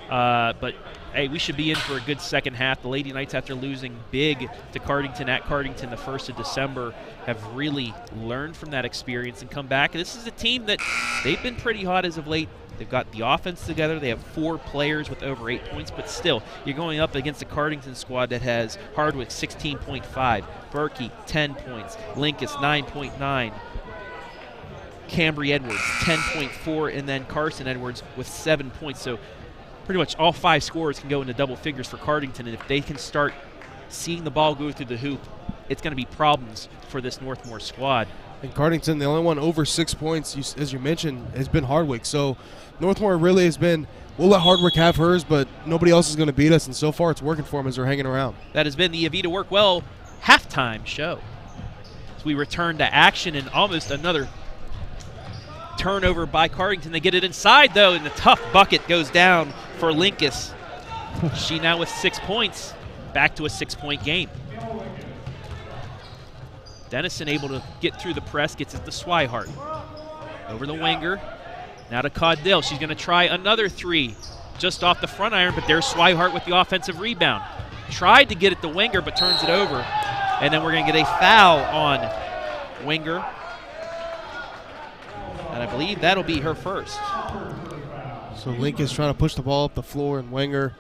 But, hey, we should be in for a good second half. The Lady Knights, after losing big to Cardington at Cardington the 1st of December, have really learned from that experience and come back. And this is a team that they've been pretty hot as of late. They've got the offense together. They have 4 players with over 8 points, but still, you're going up against a Cardington squad that has Hardwick 16.5, Berkey 10 points, Linkus 9.9, Cambry Edwards 10.4, and then Carson Edwards with 7 points. So pretty much all 5 scorers can go into double figures for Cardington, and if they can start seeing the ball go through the hoop, it's going to be problems for this Northmor squad. And Cardington, the only one over 6 points, as you mentioned, has been Hardwick. So Northmor really has been, we'll let Hardwick have hers, but nobody else is going to beat us. And so far it's working for them as they're hanging around. That has been the Avita Workwell halftime show. As we return to action in almost another turnover by Cardington. They get it inside, though, and the tough bucket goes down for Linkus. She now with 6 points, back to a 6-point game. Dennison able to get through the press, gets it to Swihart. Over the winger, now to Caudill. She's going to try another three just off the front iron, but there's Swihart with the offensive rebound. Tried to get it to winger, but turns it over. And then we're going to get a foul on winger. And I believe that'll be her first. So Lincoln's trying to push the ball up the floor, and Wenger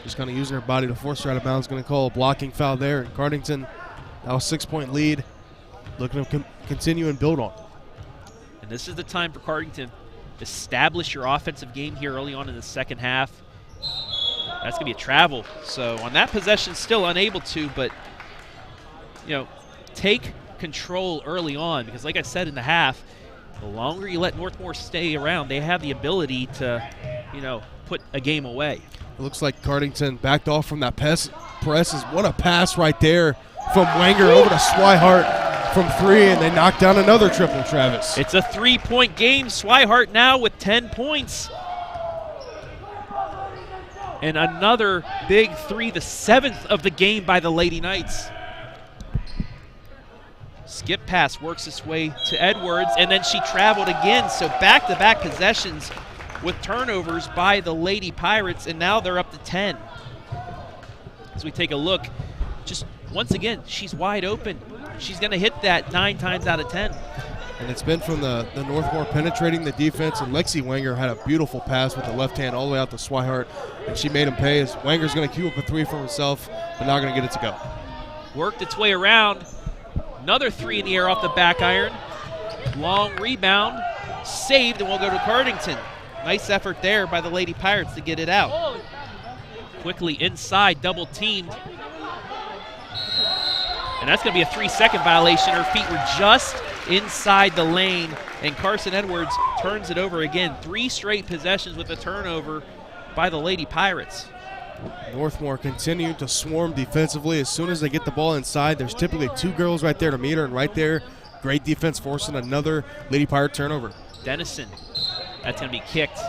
just kind of using her body to force her out of bounds. Going to call a blocking foul there. And Cardington, now a 6-point lead, looking to continue and build on. And this is the time for Cardington to establish your offensive game here early on in the second half. That's going to be a travel. So on that possession, still unable to, but, take control early on, because like I said in the half, the longer you let Northmor stay around, they have the ability to, put a game away. It looks like Cardington backed off from that press. What a pass right there from Wenger over to Swihart from 3, and they knock down another triple, Travis. It's a 3-point game. Swihart now with 10 points. And another big 3, the 7th of the game by the Lady Knights. Skip pass works its way to Edwards, and then she traveled again. So back-to-back possessions with turnovers by the Lady Pirates, and now they're up to 10. As we take a look, just once again, she's wide open. She's going to hit that 9 times out of 10. And it's been from the Northmor penetrating the defense, and Lexi Wenger had a beautiful pass with the left hand all the way out to Swihart, and she made him pay as Wenger's going to queue up a 3 for herself, but not going to get it to go. Worked its way around. Another 3 in the air off the back iron. Long rebound. Saved, and we'll go to Cardington. Nice effort there by the Lady Pirates to get it out. Quickly inside, double teamed. And that's going to be a 3-second violation. Her feet were just inside the lane, and Carson Edwards turns it over again. 3 straight possessions with a turnover by the Lady Pirates. Northmor continued to swarm defensively. As soon as they get the ball inside, there's typically 2 girls right there to meet her, and right there, great defense forcing another Lady Pirate turnover. Dennison, that's going to be kicked.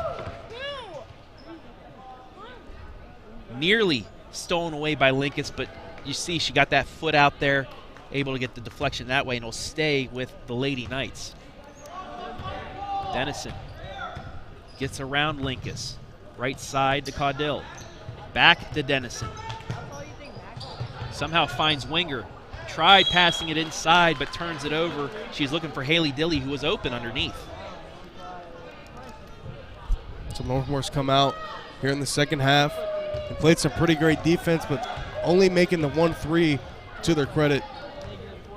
Nearly stolen away by Linkus, but you see she got that foot out there, able to get the deflection that way, and it'll stay with the Lady Knights. Dennison gets around Linkus. Right side to Caudill. Back to Dennison. Somehow finds Wenger. Tried passing it inside, but turns it over. She's looking for Haley Dilly, who was open underneath. So Northmore's come out here in the second half and played some pretty great defense, but only making the 1-3 to their credit.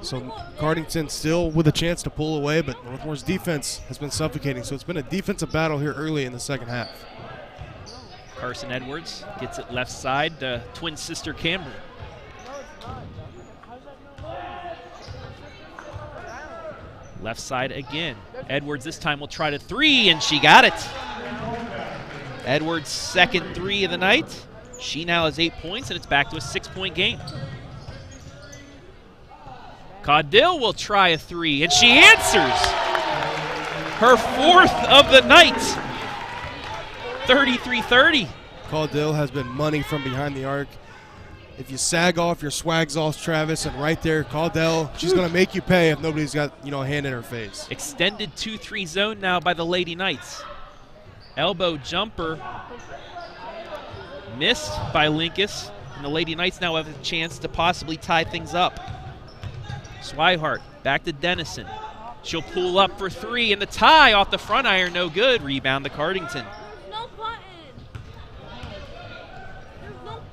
So Cardington still with a chance to pull away, but Northmore's defense has been suffocating. So it's been a defensive battle here early in the second half. Carson Edwards gets it left side to twin sister Campbell. Left side again. Edwards this time will try to 3, and she got it. Edwards' second 3 of the night. She now has 8 points, and it's back to a 6-point game. Caudill will try a 3, and she answers. Her 4th of the night. 33-30. Caudill has been money from behind the arc. If you sag off, your swag's off, Travis, and right there, Caudill, she's going to make you pay if nobody's got, a hand in her face. Extended 2-3 zone now by the Lady Knights. Elbow jumper missed by Linkus, and the Lady Knights now have a chance to possibly tie things up. Swihart back to Dennison. She'll pull up for 3, and the tie off the front iron, no good. Rebound to Cardington.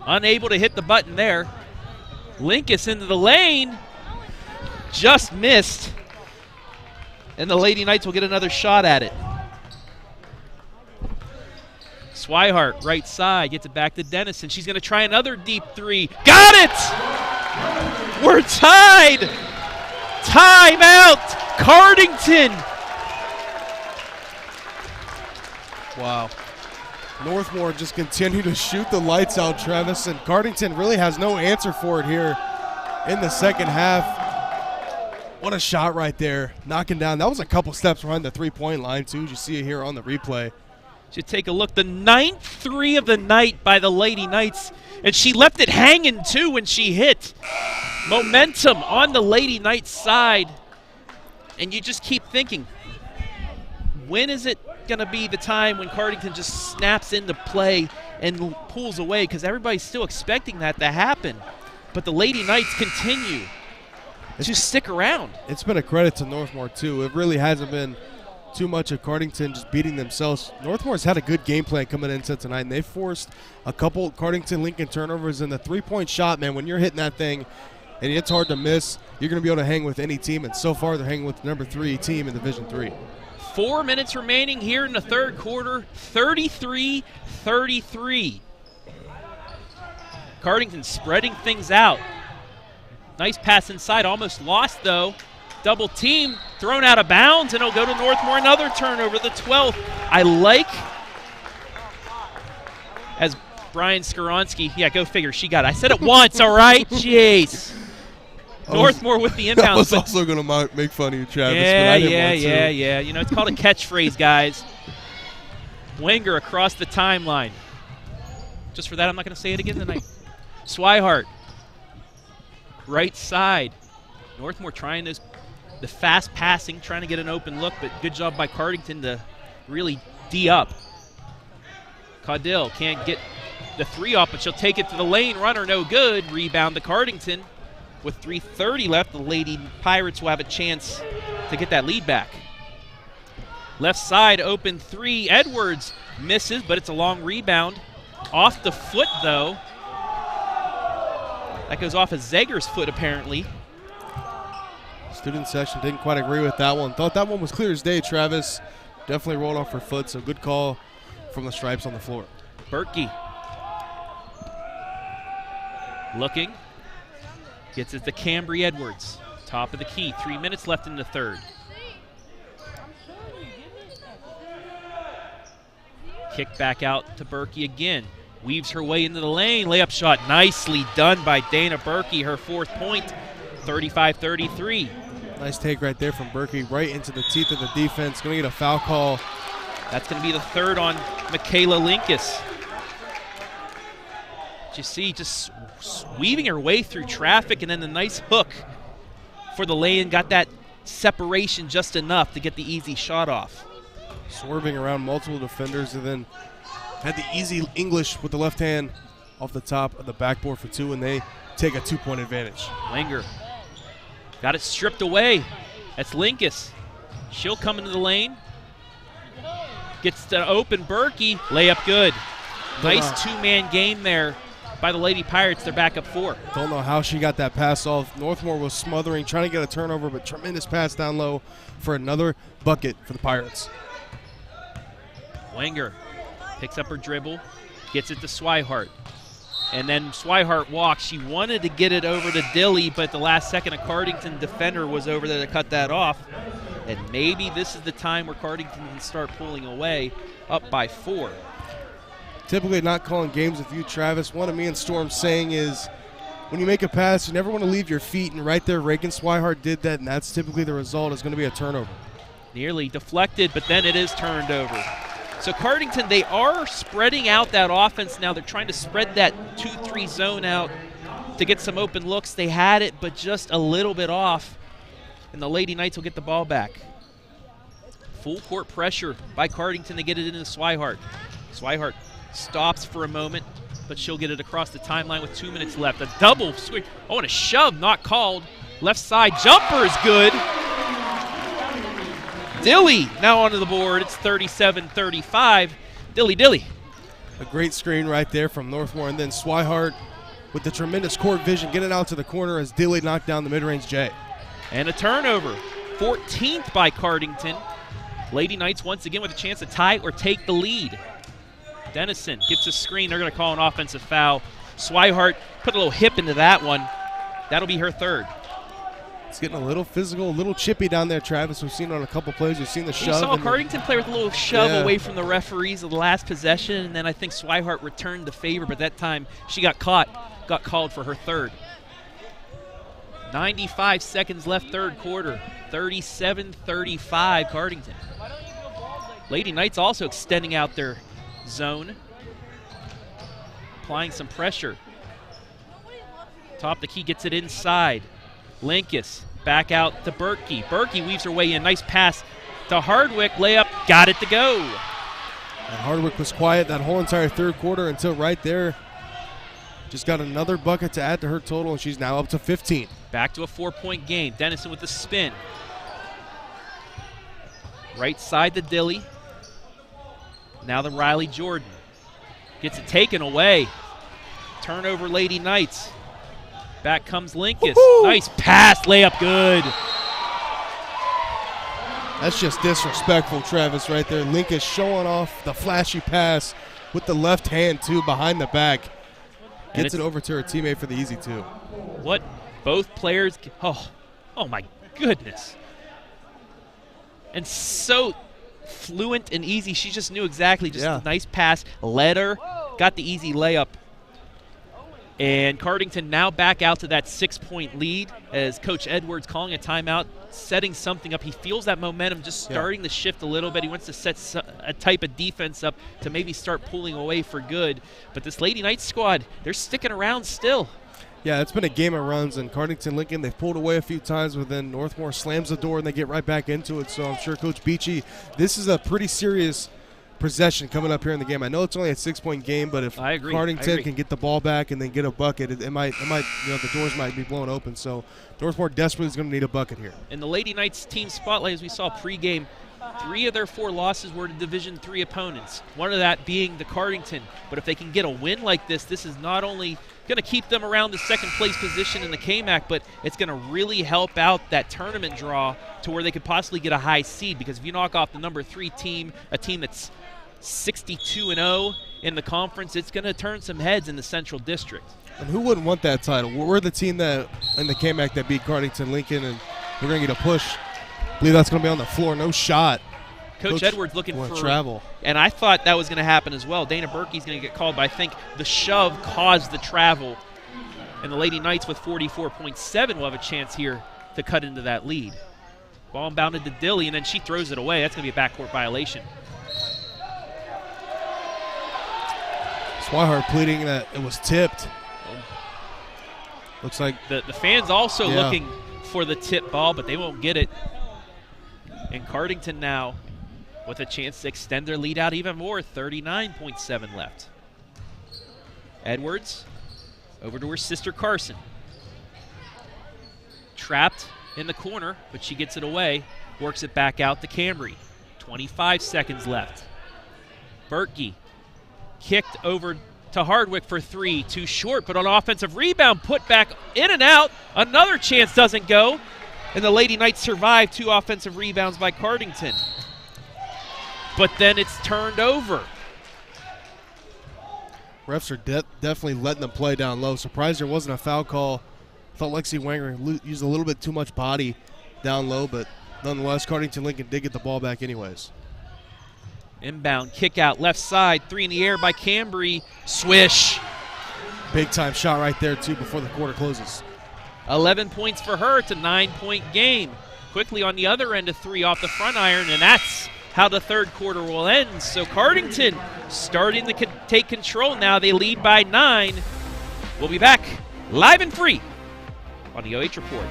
Unable to hit the button there. Linkus into the lane. Just missed. And the Lady Knights will get another shot at it. Swihart, right side, gets it back to Dennison. She's going to try another deep 3. Got it! We're tied! Timeout! Cardington! Wow. Northmor just continue to shoot the lights out, Travis, and Cardington really has no answer for it here in the second half. What a shot right there. Knocking down. That was a couple steps behind the three-point line, too. You see it here on the replay. Should take a look. The 9th three of the night by the Lady Knights. And she left it hanging, too, when she hit. Momentum on the Lady Knights side. And you just keep thinking, when is it going to be the time when Cardington just snaps into play and pulls away? Because everybody's still expecting that to happen. But the Lady Knights continue to stick around. It's been a credit to Northmor, too. It really hasn't been too much of Cardington just beating themselves. Northmore's had a good game plan coming into tonight, and they forced a couple Cardington-Lincoln turnovers. And the three-point shot, man, when you're hitting that thing and it's hard to miss, you're going to be able to hang with any team. And so far, they're hanging with the number 3 team in Division III. 4 minutes remaining here in the third quarter, 33-33. Cardington spreading things out. Nice pass inside, almost lost though. Double team, thrown out of bounds, and it'll go to Northmor. Another turnover, the 12th. I like, as Brian Skoronsky, yeah, go figure, she got it. I said it once, all right? Jeez. Northmor with the inbound. I was also going to make fun of you, Travis, yeah, but I didn't want to. Yeah. You know, it's called a catchphrase, guys. Wenger across the timeline. Just for that, I'm not going to say it again tonight. Swihart, right side. Northmor trying the fast passing, trying to get an open look, but good job by Cardington to really D up. Caudill can't get the 3 off, but she'll take it to the lane. Runner no good. Rebound to Cardington. With 3:30 left, the Lady Pirates will have a chance to get that lead back. Left side, open 3. Edwards misses, but it's a long rebound. Off the foot, though. That goes off of Zeger's foot, apparently. Student section didn't quite agree with that one. Thought that one was clear as day, Travis. Definitely rolled off her foot, so good call from the stripes on the floor. Berkey. Looking. Gets it to Cambry Edwards. Top of the key. 3 minutes left in the third. Kick back out to Berkey again. Weaves her way into the lane. Layup shot nicely done by Dana Berkey. Her 4th point. 35-33. Nice take right there from Berkey, right into the teeth of the defense. Going to get a foul call. That's going to be the 3rd on Michaela Linkus. You see, just weaving her way through traffic, and then the nice hook for the lay-in. Got that separation just enough to get the easy shot off. Swerving around multiple defenders, and then had the easy English with the left hand off the top of the backboard for 2, and they take a 2-point advantage. Langer got it stripped away. That's Linkus. She'll come into the lane. Gets to open Berkey. Layup good. Nice 2-man game there by the Lady Pirates. They're back up 4. Don't know how she got that pass off. Northmor was smothering, trying to get a turnover, but tremendous pass down low for another bucket for the Pirates. Wenger picks up her dribble, gets it to Swihart. And then Swihart walks. She wanted to get it over to Dilly, but the last second a Cardington defender was over there to cut that off. And maybe this is the time where Cardington can start pulling away, up by 4. Typically not calling games with you, Travis. One of me and Storm's saying is when you make a pass, you never want to leave your feet. And right there, Reagan Swihart did that, and that's typically the result. Is going to be a turnover. Nearly deflected, but then it is turned over. So Cardington, they are spreading out that offense now. They're trying to spread that 2-3 zone out to get some open looks. They had it, but just a little bit off. And the Lady Knights will get the ball back. Full court pressure by Cardington to get it into Swihart. Swihart stops for a moment, but she'll get it across the timeline with 2 minutes left. A double swing. Oh, and a shove not called. Left side jumper is good. Dilly now onto the board. It's 37-35. Dilly. A great screen right there from Northmor, and then Swihart with the tremendous court vision getting out to the corner as Dilly knocked down the mid-range J. And a turnover. 14th by Cardington. Lady Knights once again with a chance to tie or take the lead. Dennison gets a screen. They're going to call an offensive foul. Swihart put a little hip into that one. That'll be her 3rd. It's getting a little physical, a little chippy down there, Travis. We've seen it on a couple plays. We've seen the shove. You saw Cardington play with a little shove away from the referees of the last possession, and then I think Swihart returned the favor, but that time she got caught, got called for her 3rd. 95 seconds left third quarter. 37-35 Cardington. Lady Knights also extending out their zone. Applying some pressure. Top of the key, gets it inside. Linkus back out to Berkey. Berkey weaves her way in. Nice pass to Hardwick. Layup, got it to go. And Hardwick was quiet that whole entire third quarter until right there. Just got another bucket to add to her total, and she's now up to 15. Back to a 4-point game. Dennison with the spin. Right side to Dilly. Now the Riley Jordan. Gets it taken away. Turnover Lady Knights. Back comes Linkus. Woo-hoo! Nice pass, layup good. That's just disrespectful, Travis, right there. Linkus showing off the flashy pass with the left hand, too, behind the back. Gets it over to her teammate for the easy two. What both players, oh my goodness. And so fluent and easy. She just knew exactly, a nice pass, led her, got the easy layup. And Cardington now back out to that 6-point lead as Coach Edwards calling a timeout, setting something up. He feels that momentum just starting to shift a little bit. He wants to set a type of defense up to maybe start pulling away for good. But this Lady Knights squad, they're sticking around still. Yeah, it's been a game of runs, and Cardington-Lincoln, they've pulled away a few times, but then Northmor slams the door and they get right back into it. So I'm sure Coach Beachy, this is a pretty serious possession coming up here in the game. I know it's only a 6-point game, but if Cardington can get the ball back and then get a bucket, it might, the doors might be blown open. So Northmor desperately is going to need a bucket here. In the Lady Knights team spotlight, as we saw pregame, 3 of their 4 losses were to Division III opponents. One of that being the Cardington. But if they can get a win like this is not only going to keep them around the second place position in the KMAC, but it's going to really help out that tournament draw to where they could possibly get a high seed. Because if you knock off the number 3 team, a team that's 62-0 in the conference, it's going to turn some heads in the Central District. And who wouldn't want that title? We're the team that in the KMAC that beat Cardington-Lincoln, and we're going to get a push. I believe that's going to be on the floor. No shot. Coach Edwards looking for travel. And I thought that was going to happen as well. Dana Berkey's going to get called, but I think the shove caused the travel. And the Lady Knights with 44.7 will have a chance here to cut into that lead. Ball inbounded to Dilly, and then she throws it away. That's going to be a backcourt violation. Swihart pleading that it was tipped. Looks like the fans also looking for the tip ball, but they won't get it. And Cardington now with a chance to extend their lead out even more, 39.7 left. Edwards over to her sister Carson. Trapped in the corner, but she gets it away, works it back out to Camry. 25 seconds left. Berkey kicked over to Hardwick for 3, too short, but on offensive rebound, put back in and out. Another chance doesn't go, and the Lady Knights survive 2 offensive rebounds by Cardington. But then it's turned over. Refs are definitely letting them play down low. Surprised there wasn't a foul call. Felt Lexi Wanger used a little bit too much body down low, but nonetheless, Cardington-Lincoln did get the ball back anyways. Inbound, kick out, left side, 3 in the air by Cambry. Swish. Big time shot right there, too, before the quarter closes. 11 points for her. It's a 9-point game. Quickly on the other end, a 3 off the front iron, and that's how the third quarter will end. So Cardington starting to take control now. They lead by 9. We'll be back live and free on the OH Report.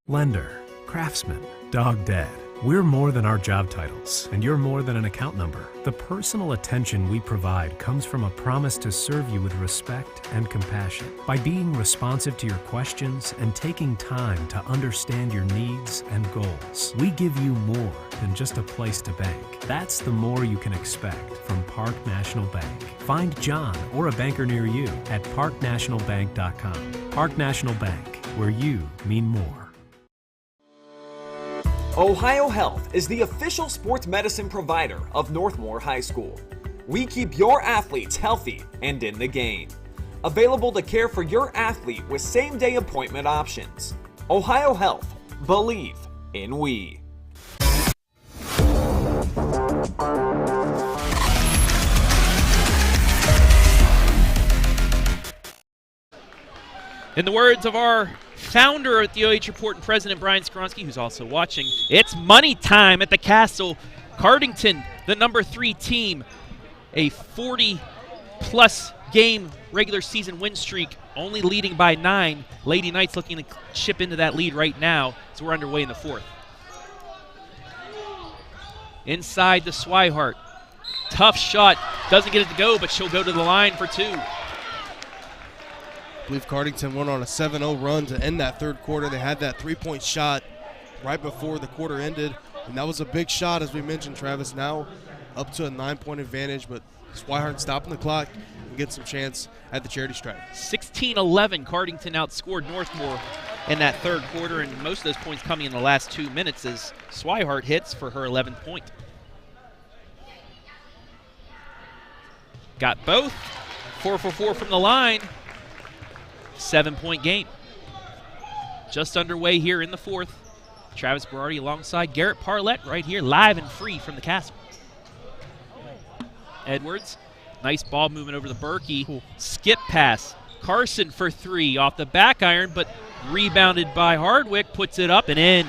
Lender, craftsman, dog dead. We're more than our job titles, and you're more than an account number. The personal attention we provide comes from a promise to serve you with respect and compassion. By being responsive to your questions and taking time to understand your needs and goals, we give you more than just a place to bank. That's the more you can expect from Park National Bank. Find John or a banker near you at parknationalbank.com. Park National Bank, where you mean more. Ohio Health is the official sports medicine provider of Northmor High School. We keep your athletes healthy and in the game. Available to care for your athlete with same-day appointment options. Ohio Health. Believe in we. In the words of our founder at the OH Report and President Brian Skronsky, who's also watching, it's money time at the Castle. Cardington, the number 3 team, a 40-plus game regular season win streak, only leading by 9. Lady Knights looking to chip into that lead right now as we're underway in the 4th. Inside the Swihart. Tough shot. Doesn't get it to go, but she'll go to the line for 2. I believe Cardington went on a 7-0 run to end that third quarter. They had that 3-point shot right before the quarter ended, and that was a big shot, as we mentioned, Travis. Now up to a 9-point advantage, but Swihart stopping the clock and get some chance at the charity stripe. 16-11, Cardington outscored Northmor in that third quarter, and most of those points coming in the last 2 minutes as Swihart hits for her 11th point. Got both. 4 for 4 from the line. 7-point game. Just underway here in the 4th. Travis Berardi alongside Garrett Parlett right here, live and free from the Castle. Edwards, nice ball movement over the Berkey. Cool. Skip pass. Carson for 3 off the back iron, but rebounded by Hardwick, puts it up and in.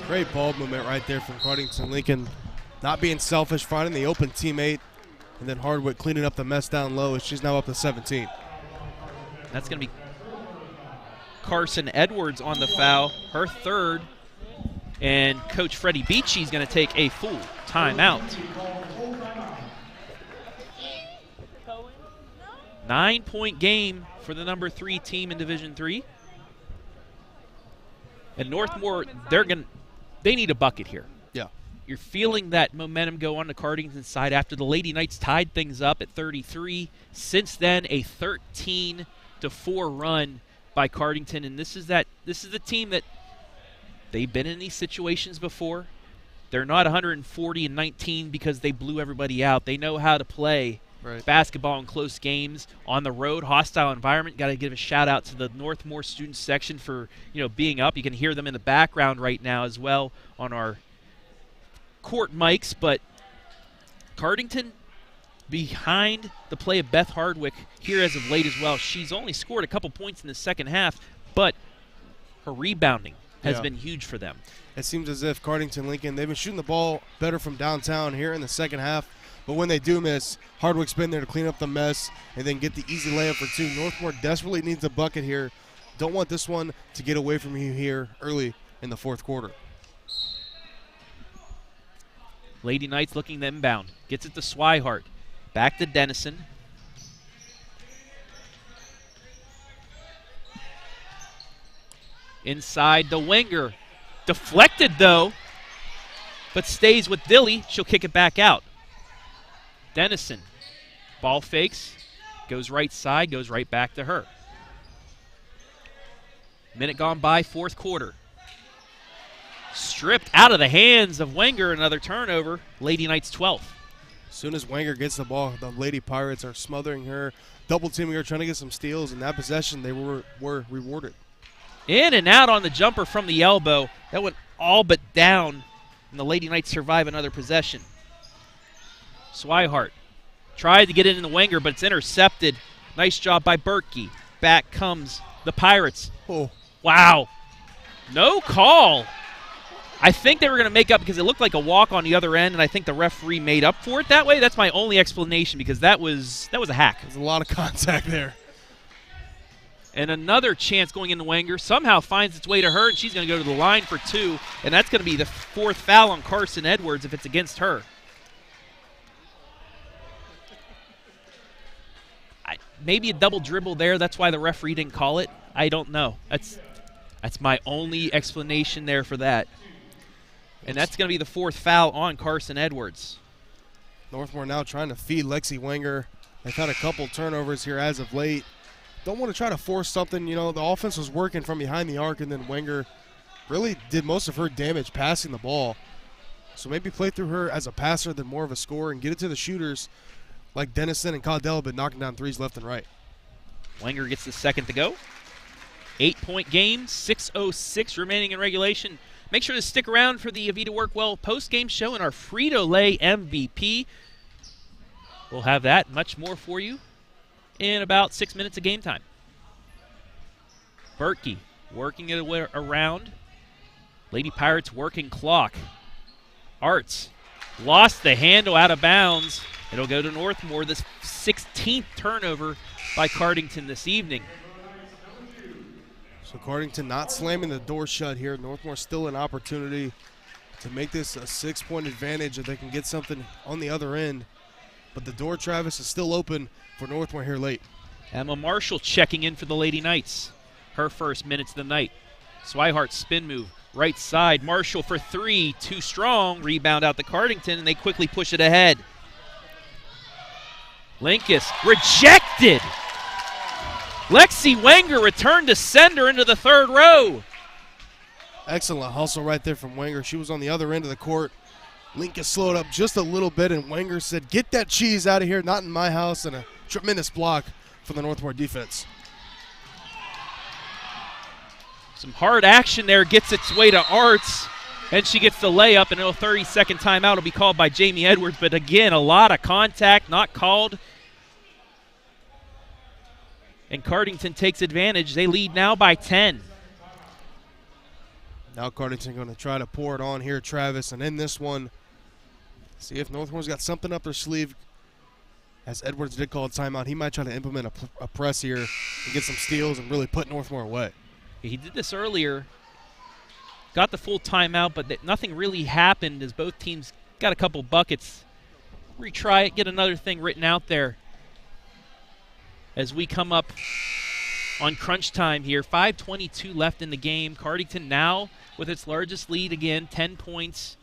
Great ball movement right there from Cardington-Lincoln. Not being selfish, finding the open teammate, and then Hardwick cleaning up the mess down low as she's now up to 17. That's going to be Carson Edwards on the foul, her 3rd, and Coach Freddie Beachy is going to take a full timeout. 9-point game for the number 3 team in Division III. And Northmor, they need a bucket here. Yeah. You're feeling that momentum go on the Cardington side after the Lady Knights tied things up at 33. Since then, a 13-4 run by Cardington, and this is the team that they've been in these situations before. They're not 140-19 because they blew everybody out. They know how to play basketball in close games on the road, hostile environment. Got to give a shout out to the Northmor student section for being up. You can hear them in the background right now as well on our court mics. But Cardington behind the play of Beth Hardwick here as of late as well. She's only scored a couple points in the second half, but her rebounding has been huge for them. It seems as if Cardington-Lincoln, they've been shooting the ball better from downtown here in the second half, but when they do miss, Hardwick's been there to clean up the mess and then get the easy layup for 2. Northmor desperately needs a bucket here. Don't want this one to get away from you here early in the 4th quarter. Lady Knights looking to inbound. Gets it to Swihart. Back to Dennison. Inside the winger. Deflected, though, but stays with Dilly. She'll kick it back out. Dennison. Ball fakes. Goes right side. Goes right back to her. Minute gone by, 4th quarter. Stripped out of the hands of Wenger. Another turnover. Lady Knights 12th. As soon as Wenger gets the ball, the Lady Pirates are smothering her, double teaming her, trying to get some steals. In that possession, they were rewarded. In and out on the jumper from the elbow. That went all but down, and the Lady Knights survive another possession. Swihart tried to get it in the Wenger, but it's intercepted. Nice job by Berkey. Back comes the Pirates. Oh. Wow. No call. I think they were going to make up because it looked like a walk on the other end, and I think the referee made up for it that way. That's my only explanation because that was a hack. There's a lot of contact there. And another chance going into Wenger. Somehow finds its way to her, and she's going to go to the line for 2. And that's going to be the 4th foul on Carson Edwards if it's against her. Maybe a double dribble there. That's why the referee didn't call it. I don't know. That's my only explanation there for that. And that's going to be the 4th foul on Carson Edwards. Northmor now trying to feed Lexi Wenger. They've had a couple turnovers here as of late. Don't want to try to force something. The offense was working from behind the arc, and then Wenger really did most of her damage passing the ball. So maybe play through her as a passer than more of a scorer and get it to the shooters like Dennison and Caudell, but knocking down threes left and right. Wenger gets the 2nd to go. 8-point game, 6:06 remaining in regulation. Make sure to stick around for the Avita Workwell post-game show and our Frito Lay MVP. We'll have that much more for you in about 6 minutes of game time. Berkey working it around. Lady Pirates working clock. Arts lost the handle out of bounds. It'll go to Northmor, the 16th turnover by Cardington this evening. So Cardington not slamming the door shut here. Northmor still an opportunity to make this a 6-point advantage if they can get something on the other end. But the door, Travis, is still open for Northmor here late. Emma Marshall checking in for the Lady Knights. Her first minutes of the night. Swihart spin move, right side. Marshall for three, too strong. Rebound out to Cardington, and they quickly push it ahead. Linkus rejected. Lexi Wenger returned to sender into the third row. Excellent hustle right there from Wenger. She was on the other end of the court. Linkus slowed up just a little bit, and Wenger said, "Get that cheese out of here, not in my house," and a tremendous block for the Northmor defense. Some hard action there gets its way to Arts, and she gets the layup, and a 30-second timeout will be called by Jamie Edwards. But again, a lot of contact, not called. And Cardington takes advantage. They lead now by 10. Now Cardington going to try to pour it on here, Travis, and in this one, see if Northmor's got something up their sleeve. As Edwards did call a timeout, he might try to implement a press here and get some steals and really put Northmor away. He did this earlier, got the full timeout, but nothing really happened as both teams got a couple buckets. Retry it, get another thing written out there. As we come up on crunch time here, 5:22 left in the game. Cardington now with its largest lead again, 10 points.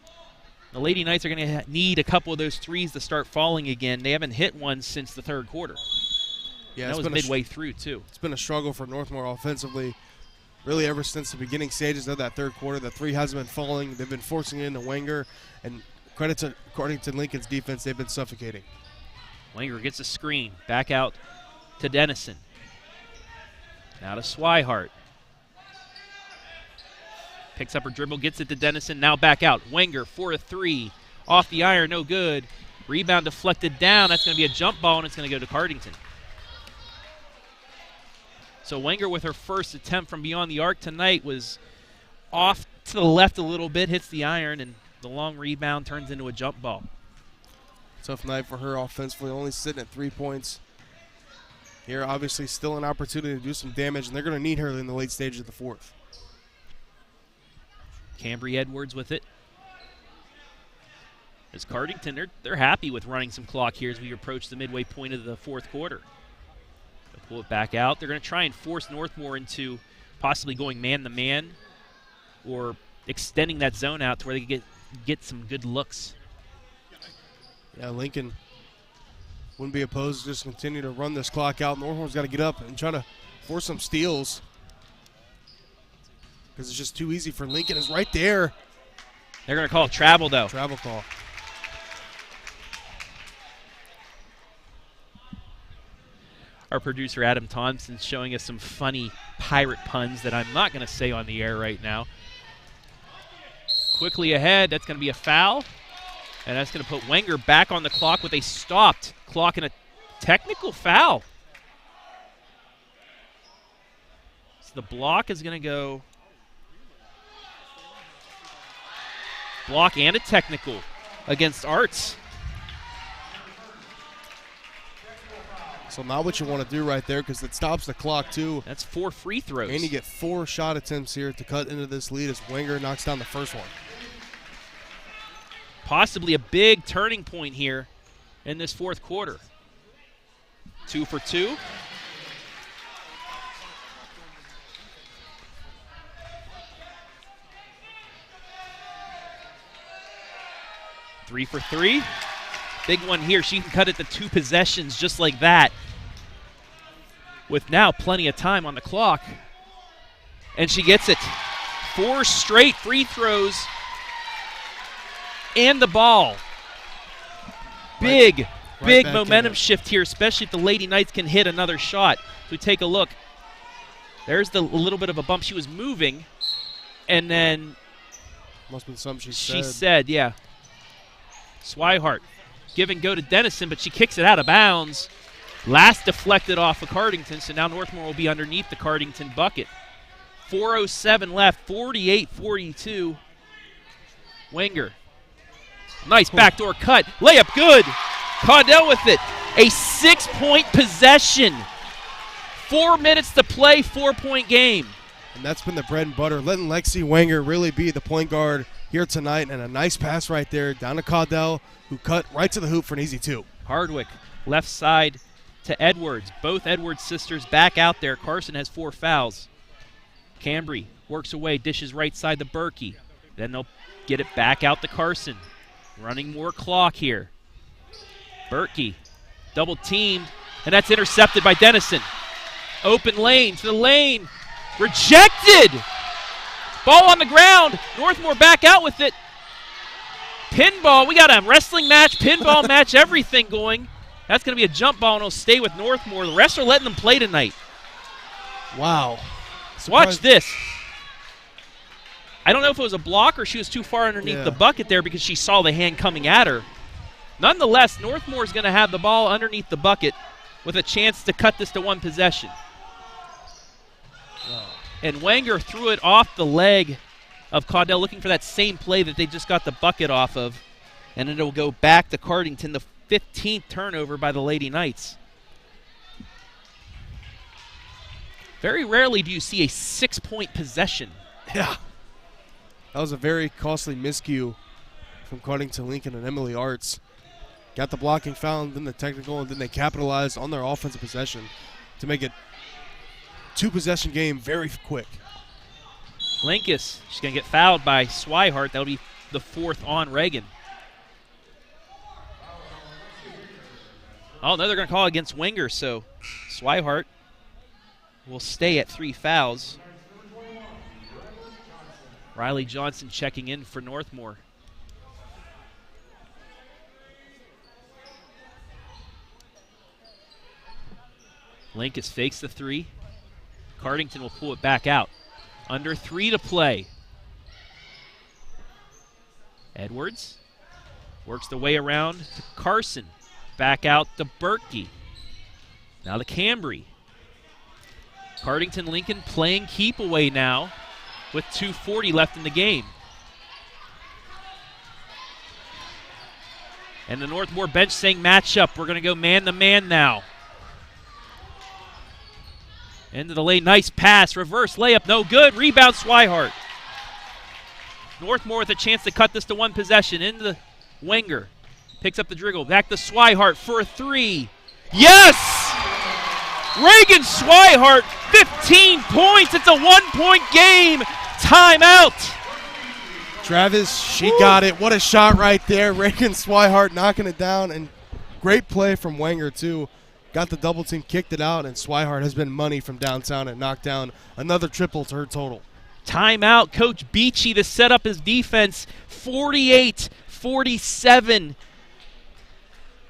The Lady Knights are going to need a couple of those threes to start falling again. They haven't hit one since the third quarter. Yeah, that was midway through, too. It's been a struggle for Northmor offensively, really ever since the beginning stages of that third quarter. The three hasn't been falling. They've been forcing it into Wenger, and credit to Cardington-Lincoln's defense, they've been suffocating. Wenger gets a screen, back out to Dennison. Now to Swihart. Picks up her dribble, gets it to Dennison, now back out. Wenger for a three. Off the iron, no good. Rebound deflected down. That's going to be a jump ball, and it's going to go to Cardington. So Wenger with her first attempt from beyond the arc tonight was off to the left a little bit, hits the iron, and the long rebound turns into a jump ball. Tough night for her offensively, only sitting at 3 points. Here, obviously, still an opportunity to do some damage, and they're going to need her in the late stages of the fourth. Cambry Edwards with it. As Cardington, they're happy with running some clock here as we approach the midway point of the fourth quarter. They'll pull it back out. They're going to try and force Northmor into possibly going man-to-man or extending that zone out to where they can get some good looks. Yeah, Lincoln wouldn't be opposed to just continue to run this clock out. Northmor's got to get up and try to force some steals because it's just too easy for Lincoln. Is right there. They're going to call travel, though. Travel call. Our producer, Adam Thompson, showing us some funny pirate puns that I'm not going to say on the air right now. Quickly ahead, that's going to be a foul. And that's going to put Wenger back on the clock with a stopped clock and a technical foul. So the block is going to go block and a technical against Arts. So not what you want to do right there because it stops the clock too. That's 4 free throws. And you get 4 shot attempts here to cut into this lead as Wenger knocks down the first one. Possibly a big turning point here in this fourth quarter. 2 for 2. Three for 3. Big one here. She can cut it to 2 possessions just like that. With now plenty of time on the clock. And she gets it. 4 straight free throws. And the ball. Big momentum shift here, especially if the Lady Knights can hit another shot. So we take a look. There's a little bit of a bump. She was moving, and then must have been something she said, yeah. Swihart give and go to Dennison, but she kicks it out of bounds. Last deflected off of Cardington, so now Northmor will be underneath the Cardington bucket. 4:07 left, 48-42. Wenger. Nice backdoor cut. Layup good. Caudell with it. A 6-point possession. 4 minutes to play, 4-point game. And that's been the bread and butter, letting Lexi Wenger really be the point guard here tonight. And a nice pass right there down to Caudell, who cut right to the hoop for an easy 2. Hardwick, left side to Edwards. Both Edwards sisters back out there. Carson has 4 fouls. Cambry works away, dishes right side to Berkey. Then they'll get it back out to Carson. Running more clock here. Berkey, double teamed, and that's intercepted by Dennison. Open lane to the lane. Rejected! Ball on the ground. Northmor back out with it. Pinball. We got a wrestling match, pinball match, everything going. That's going to be a jump ball, and it'll stay with Northmor. The rest are letting them play tonight. Wow. So watch this. I don't know if it was a block or she was too far underneath the bucket there because she saw the hand coming at her. Nonetheless, Northmore is going to have the ball underneath the bucket with a chance to cut this to 1 possession. Wow. And Wenger threw it off the leg of Caudell, looking for that same play that they just got the bucket off of. And it'll go back to Cardington, the 15th turnover by the Lady Knights. Very rarely do you see a 6-point possession. Yeah. That was a very costly miscue from Cardington-Lincoln and Emily Arts. Got the blocking foul, and then the technical, and then they capitalized on their offensive possession to make it 2-possession game very quick. Linkus, she's going to get fouled by Swihart. That'll be the 4th on Reagan. Oh, no, they're going to call against Wenger, so Swihart will stay at 3 fouls. Riley Johnson checking in for Northmor. Linkus fakes the 3. Cardington will pull it back out. Under 3 to play. Edwards works the way around to Carson. Back out to Berkey. Now to Cambry. Cardington-Lincoln playing keep away now with 2:40 left in the game. And the Northmore bench saying matchup. We're going to go man-to-man now. Into the lane, nice pass, reverse layup, no good. Rebound, Swihart. Northmore with a chance to cut this to 1 possession. Into the Wenger. Picks up the dribble, back to Swihart for a 3. Yes! Reagan Swihart, 15 points. It's a 1-point game. Timeout. Travis, she got it. What a shot right there. Reagan Swihart knocking it down, and great play from Wenger, too. Got the double team, kicked it out, and Swihart has been money from downtown and knocked down another triple to her total. Timeout. Coach Beachy to set up his defense. 48-47.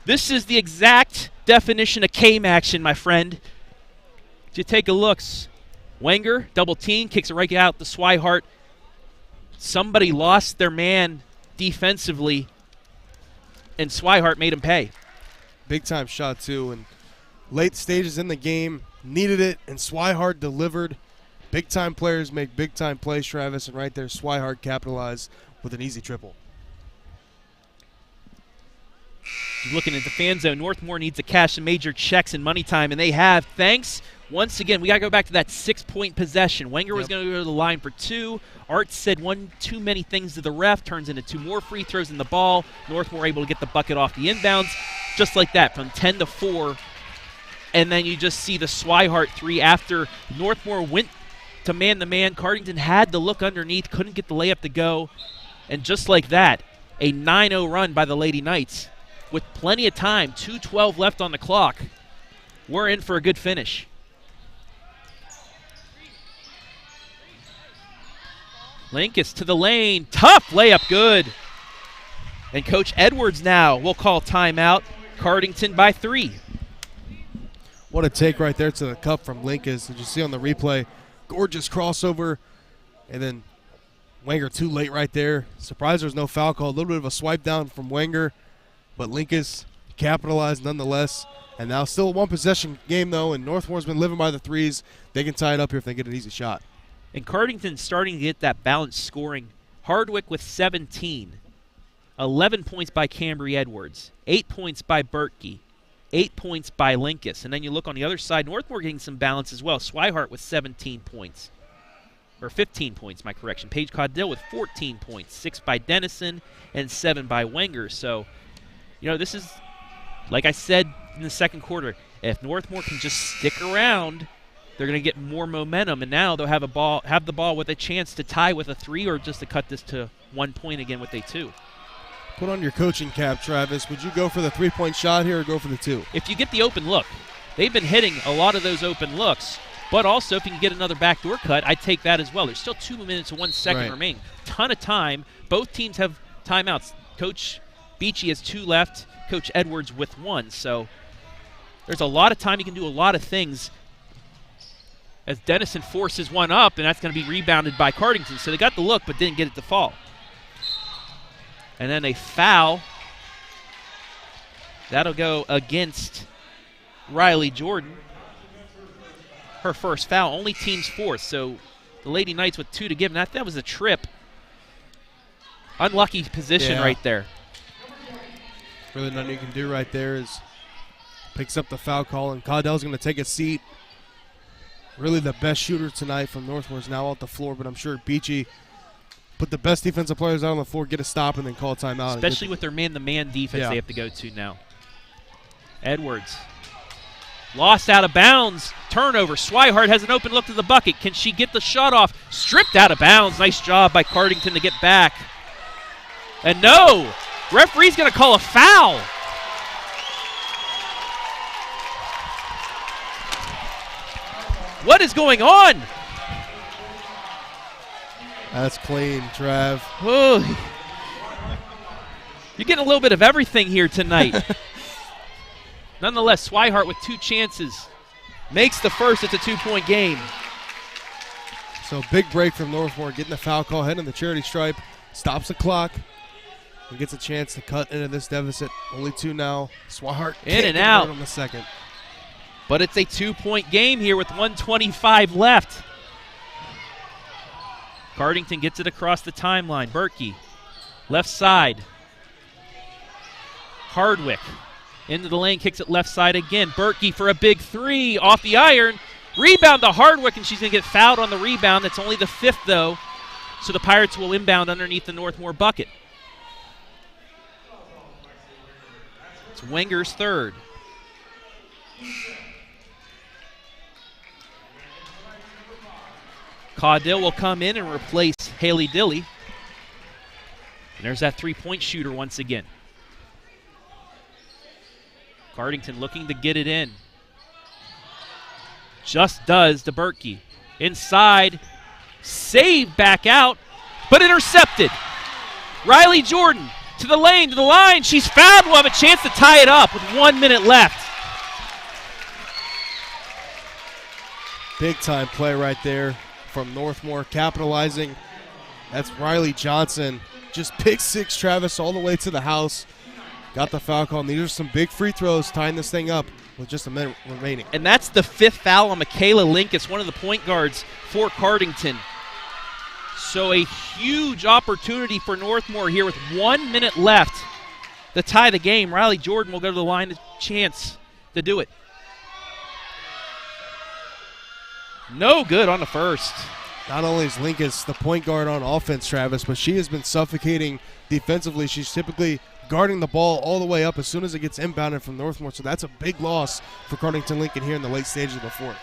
This is the exact definition of KMAC action, my friend. If you take a look, Wenger, double team, kicks it right out to Swihart. Somebody lost their man defensively, and Swihart made him pay. Big time shot, too, and late stages in the game, needed it, and Swihart delivered. Big-time players make big-time plays, Travis, and right there, Swihart capitalized with an easy triple. Looking at the fan zone, Northmore needs to cash some major checks in money time, and they have. Thanks. Once again, we got to go back to that 6-point possession. Wenger was going to go to the line for 2. Art said 1 too many things to the ref, turns into 2 more free throws in the ball. Northmore able to get the bucket off the inbounds, just like that, from 10-4. And then you just see the Swihart 3 after Northmore went to man-to-man. Cardington had to look underneath, couldn't get the layup to go. And just like that, a 9-0 run by the Lady Knights. With plenty of time, 2:12 left on the clock. We're in for a good finish. Linkus to the lane. Tough layup, good. And Coach Edwards now will call timeout. Cardington by 3. What a take right there to the cup from Linkus. Did you see on the replay? Gorgeous crossover. And then Wenger too late right there. Surprised there's no foul call. A little bit of a swipe down from Wenger. But Linkus capitalized nonetheless. And now still a 1-possession game, though, and Northmore's been living by the threes. They can tie it up here if they get an easy shot. And Cardington's starting to get that balanced scoring. Hardwick with 17. 11 points by Cambry Edwards. 8 points by Bertkey. 8 points by Linkus. And then you look on the other side, Northmor getting some balance as well. Swihart with 17 points. Or 15 points, my correction. Paige Caudill with 14 points. 6 by Dennison and 7 by Wenger. So, this is, like I said in the second quarter, if Northmor can just stick around, they're going to get more momentum. And now they'll have the ball with a chance to tie with a 3 or just to cut this to 1 point again with a 2. Put on your coaching cap, Travis. Would you go for the 3-point shot here or go for the 2? If you get the open look, they've been hitting a lot of those open looks. But also, if you can get another backdoor cut, I'd take that as well. There's still 2 minutes and 1 second remaining. Ton of time. Both teams have timeouts. Coach Beachy has 2 left. Coach Edwards with 1. So there's a lot of time. You can do a lot of things. As Dennison forces one up, and that's going to be rebounded by Cardington. So they got the look, but didn't get it to fall. And then a foul. That'll go against Riley Jordan. Her first foul, only team's 4th. So the Lady Knights with 2 to give. And that was a trip. Unlucky position right there. Really nothing you can do right there is picks up the foul call, and Caudill's going to take a seat. Really the best shooter tonight from Northmor is now off the floor, but I'm sure Beachy put the best defensive players out on the floor, get a stop, and then call a timeout. Especially with their man-to-man defense they have to go to now. Edwards. Lost out of bounds. Turnover. Swihart has an open look to the bucket. Can she get the shot off? Stripped out of bounds. Nice job by Cardington to get back. And no! Referee's going to call a foul. What is going on? That's clean, Trav. Oh, you're getting a little bit of everything here tonight. Nonetheless, Swihart with 2 chances. Makes the first. It's a 2-point game. So big break from Northmor, getting the foul call, heading the charity stripe, stops the clock, and gets a chance to cut into this deficit. Only 2 now. Swihart in and out on the second. But it's a 2-point game here with 1:25 left. Cardington gets it across the timeline. Bertkey, left side. Hardwick into the lane, kicks it left side again. Bertkey for a big 3 off the iron. Rebound to Hardwick, and she's going to get fouled on the rebound. That's only the 5th, though. So the Pirates will inbound underneath the Northmor bucket. It's Wenger's 3rd. Caudill will come in and replace Haley Dilly. And there's that 3-point shooter once again. Cardington looking to get it in. Just does to Bertkey. Inside. Saved back out, but intercepted. Riley Jordan to the lane, to the line. She's fouled. We'll have a chance to tie it up with 1 minute left. Big time play right there from Northmor, capitalizing. That's Riley Johnson. Just pick 6, Travis, all the way to the house. Got the foul call, and these are some big free throws tying this thing up with just a minute remaining. And that's the 5th foul on Michaela Linkus, one of the point guards for Cardington. So a huge opportunity for Northmor here with 1 minute left to tie the game. Riley Jordan will go to the line, a chance to do it. No good on the first. Not only is Linkus the point guard on offense, Travis, but she has been suffocating defensively. She's typically guarding the ball all the way up as soon as it gets inbounded from Northmor. So that's a big loss for Cardington-Lincoln here in the late stages of the 4th.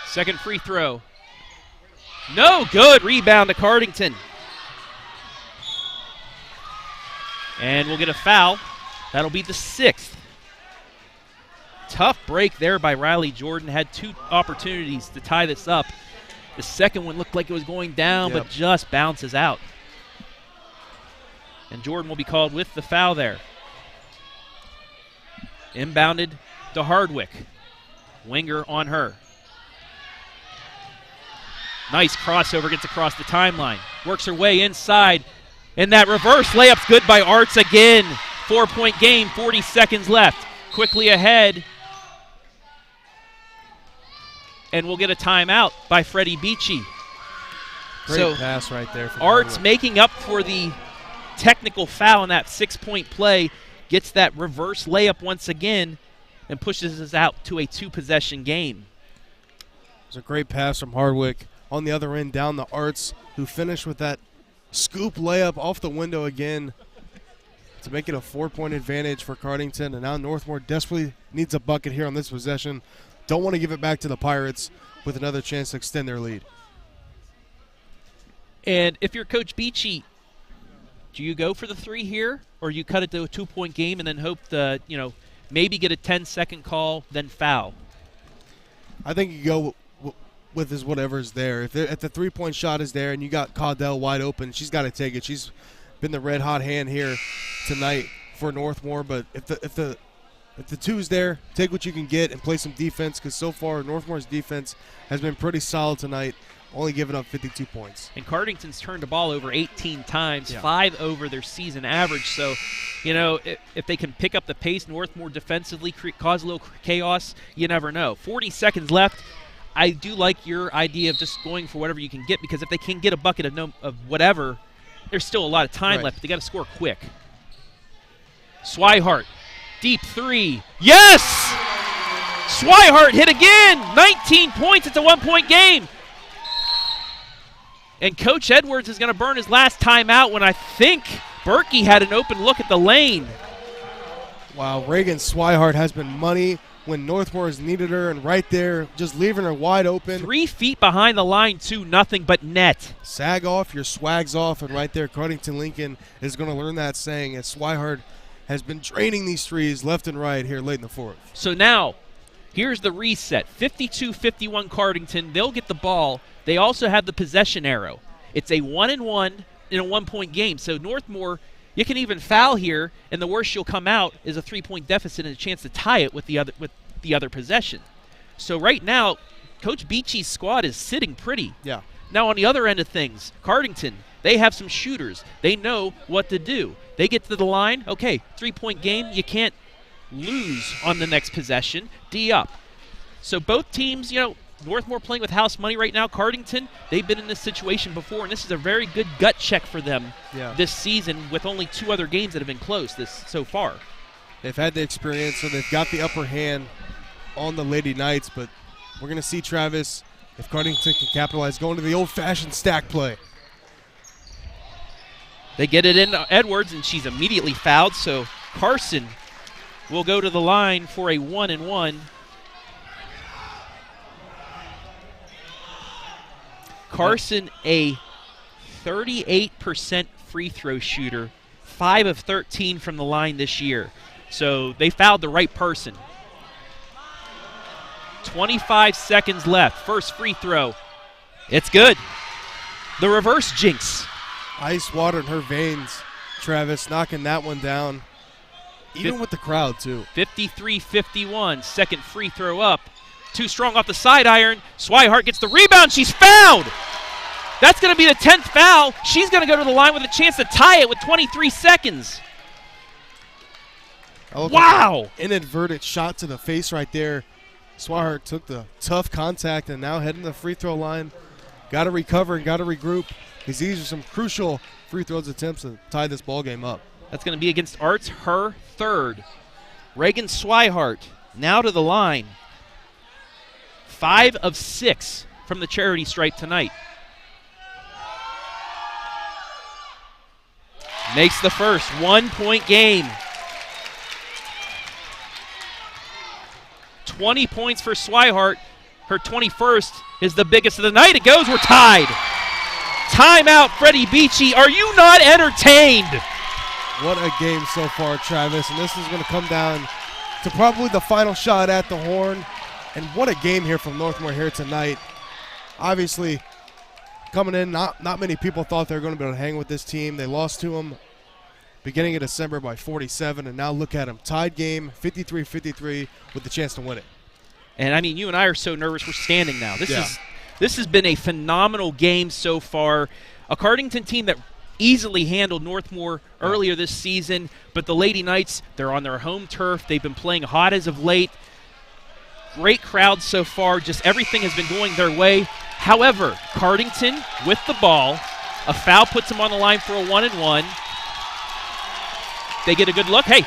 Second free throw. No good. Rebound to Cardington. And we'll get a foul. That'll be the 6th. Tough break there by Riley Jordan. Had 2 opportunities to tie this up. The second one looked like it was going down, but just bounces out. And Jordan will be called with the foul there. Inbounded to Hardwick. Wenger on her. Nice crossover, gets across the timeline. Works her way inside. And that reverse layup's good by Arts again. 4-point game, 40 seconds left. Quickly ahead. and we'll get a timeout by Freddie Beachy. Great pass right there. From Arts Hardwick. making up for the technical foul in that 6-point play, gets that reverse layup once again, and pushes us out to a 2-possession game. It was a great pass from Hardwick. On the other end, down the Arts, who finished with that scoop layup off the window again to make it a 4-point advantage for Cardington. And now Northmor desperately needs a bucket here on this possession. Don't want to give it back to the Pirates with another chance to extend their lead. And if you're Coach Beachy, do you go for the 3 here, or you cut it to a 2-point game and then hope to, maybe get a 10-second call, then foul? I think you go with is whatever's there. If the 3-point shot is there and you got Caudell wide open, she's got to take it. She's been the red hot hand here tonight for Northmor. But if the 2's there, take what you can get and play some defense, because so far Northmor's defense has been pretty solid tonight, only giving up 52 points. And Cardington's turned the ball over 18 times, 5 over their season average. So, if they can pick up the pace, Northmor defensively cause a little chaos, you never know. 40 seconds left. I do like your idea of just going for whatever you can get, because if they can get a bucket of whatever, there's still a lot of time left. They got to score quick. Swihart, deep 3. Yes! Swihart hit again! 19 points. It's a 1-point game. And Coach Edwards is going to burn his last timeout when I think Berkey had an open look at the lane. Wow, Reagan Swihart has been money when Northmor has needed her, and right there, just leaving her wide open. 3 feet behind the line, too, nothing but net. Sag off, your swag's off, and right there, Cardington-Lincoln is going to learn that saying, as Swihart has been draining these threes left and right here late in the fourth. So now, here's the reset. 52-51 Cardington. They'll get the ball. They also have the possession arrow. It's a 1-and-1 in a 1-point game. So Northmor, you can even foul here, and the worst you'll come out is a 3-point deficit and a chance to tie it with the other possession. So right now, Coach Beachy's squad is sitting pretty. Yeah. Now on the other end of things, Cardington, they have some shooters. They know what to do. They get to the line. Okay, 3-point game. You lose on the next possession. D up. So both teams, Northmor playing with house money right now. Cardington, they've been in this situation before, and this is a very good gut check for them this season, with only 2 other games that have been close so far. They've had the experience, so they've got the upper hand on the Lady Knights, but we're going to see, Travis, if Cardington can capitalize, going to the old-fashioned stack play. They get it in Edwards, and she's immediately fouled, so Carson will go to the line for a 1-and-1. Carson, a 38% free throw shooter, 5 of 13 from the line this year. So they fouled the right person. 25 seconds left. First free throw. It's good. The reverse jinx. Ice water in her veins, Travis, knocking that one down. Even with the crowd, too. 53-51. Second free throw up. Too strong off the side iron. Swihart gets the rebound. She's fouled. That's going to be the 10th foul. She's going to go to the line with a chance to tie it with 23 seconds. Wow. Inadvertent shot to the face right there. Swihart took the tough contact and now heading to the free throw line. Got to recover and got to regroup, because these are some crucial free throws attempts to tie this ball game up. That's going to be against Arts, her third. Reagan Swihart now to the line. 5 of 6 from the charity stripe tonight. Makes the first 1-point game. 20 points for Swihart. Her 21st is the biggest of the night. It goes. We're tied. Timeout, Freddie Beachy. Are you not entertained? What a game so far, Travis. And this is going to come down to probably the final shot at the horn. And what a game here from Northmor here tonight. Obviously, coming in, not many people thought they were going to be able to hang with this team. They lost to them beginning of December by 47, and now look at them. Tied game, 53-53, with the chance to win it. And, I mean, you and I are so nervous we're standing now. This has been a phenomenal game so far. A Cardington team that easily handled Northmor earlier this season, but the Lady Knights, they're on their home turf. They've been playing hot as of late. Great crowd so far. Just everything has been going their way. However, Cardington with the ball. A foul puts them on the line for a 1-and-1. They get a good look. Hey,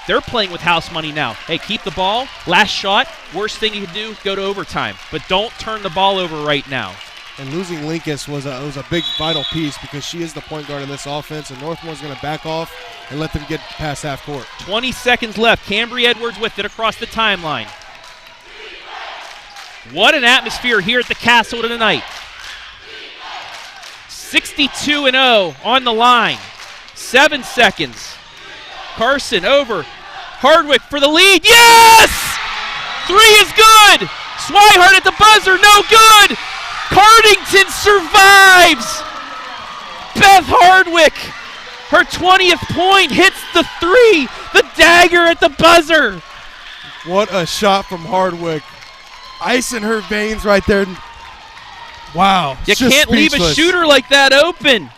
they're playing with house money now. Hey, keep the ball. Last shot. Worst thing you can do, go to overtime. But don't turn the ball over right now. And losing Linkus was a big vital piece because she is the point guard in this offense, and Northmore's going to back off and let them get past half court. 20 seconds left. Cambry Edwards with it across the timeline. What an atmosphere here at the Castle tonight. 62-0 on the line. 7 seconds. Carson over. Hardwick for the lead. Yes! 3 is good. Swihart at the buzzer. No good. Cardington survives. Beth Hardwick, her 20th point, hits the 3. The dagger at the buzzer. What a shot from Hardwick. Ice in her veins right there. Wow. You can't leave a shooter like that open.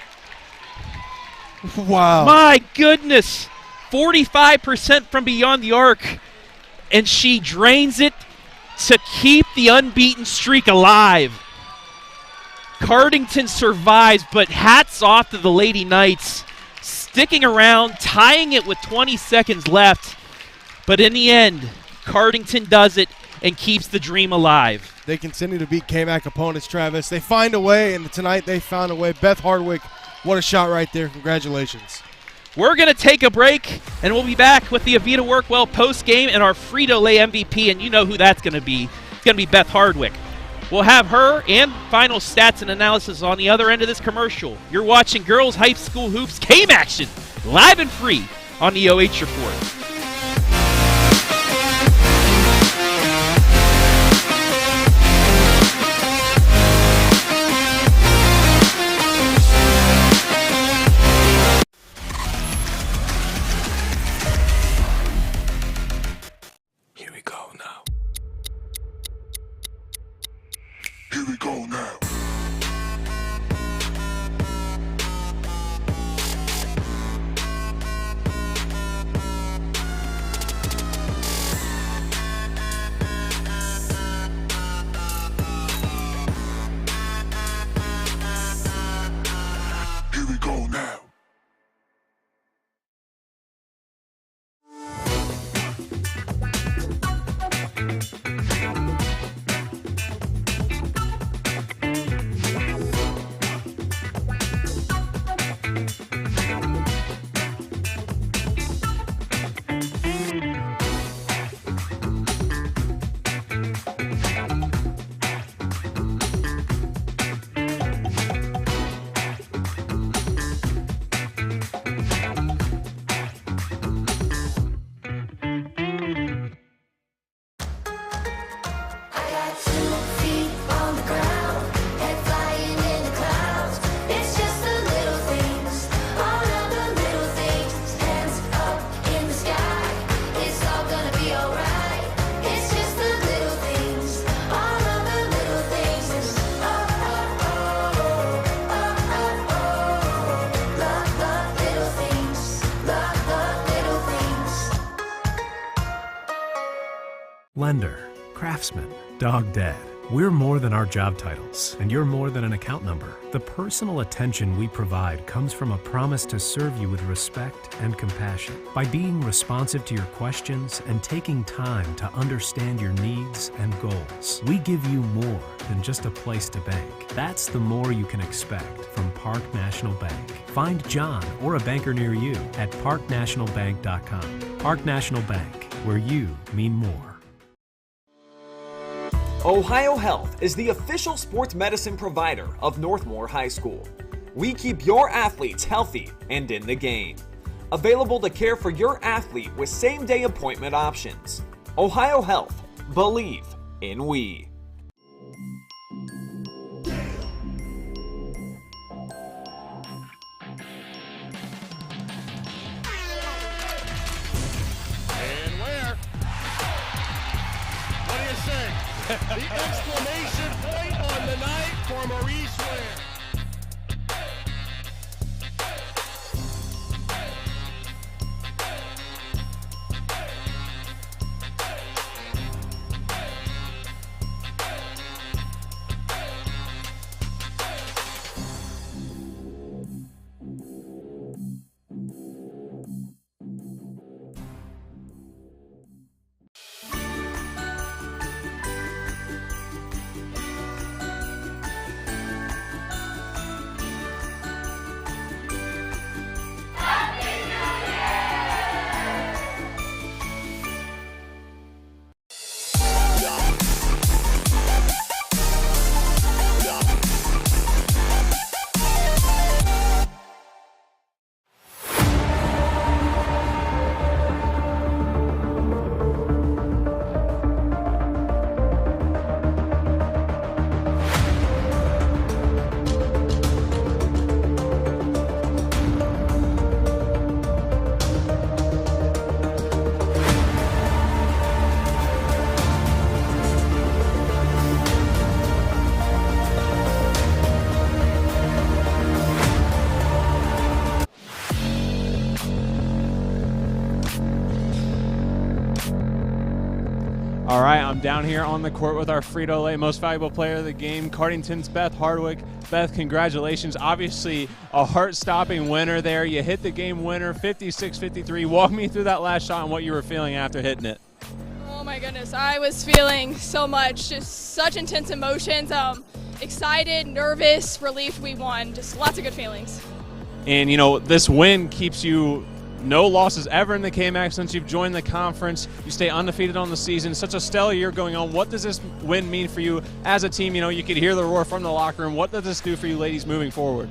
Wow. My goodness. 45% from beyond the arc. And she drains it to keep the unbeaten streak alive. Cardington survives, but hats off to the Lady Knights. Sticking around, tying it with 20 seconds left. But in the end, Cardington does it and keeps the dream alive. They continue to beat KMAC opponents, Travis. They find a way, and tonight they found a way. Beth Hardwick, what a shot right there. Congratulations. We're going to take a break, and we'll be back with the Avita Workwell post-game and our Frito Lay MVP, and you know who that's going to be. It's going to be Beth Hardwick. We'll have her and final stats and analysis on the other end of this commercial. You're watching Girls High School Hoops KMAC, live and free on the OH Report. Here we go now. Here we go now. Lender, craftsman, dog dead. We're more than our job titles, and you're more than an account number. The personal attention we provide comes from a promise to serve you with respect and compassion. By being responsive to your questions and taking time to understand your needs and goals, we give you more than just a place to bank. That's the more you can expect from Park National Bank. Find John or a banker near you at parknationalbank.com. Park National Bank, where you mean more. Ohio Health is the official sports medicine provider of Northmor High School. We keep your athletes healthy and in the game. Available to care for your athlete with same-day appointment options. Ohio Health. Believe in we. And where? What do you say? The exclamation point on the night for Maurice Ware. All right, I'm down here on the court with our Frito Lay Most Valuable Player of the Game, Cardington's Beth Hardwick. Beth, congratulations. Obviously, a heart-stopping winner there. You hit the game winner, 56-53. Walk me through that last shot and what you were feeling after hitting it. Oh my goodness, I was feeling so much, just such intense emotions. Excited, nervous, relieved we won. Just lots of good feelings. And, you know, this win keeps you no losses ever in the KMAC since you've joined the conference. You stay undefeated on the season. Such a stellar year going on. What does this win mean for you as a team? You know, you could hear the roar from the locker room. What does this do for you ladies moving forward?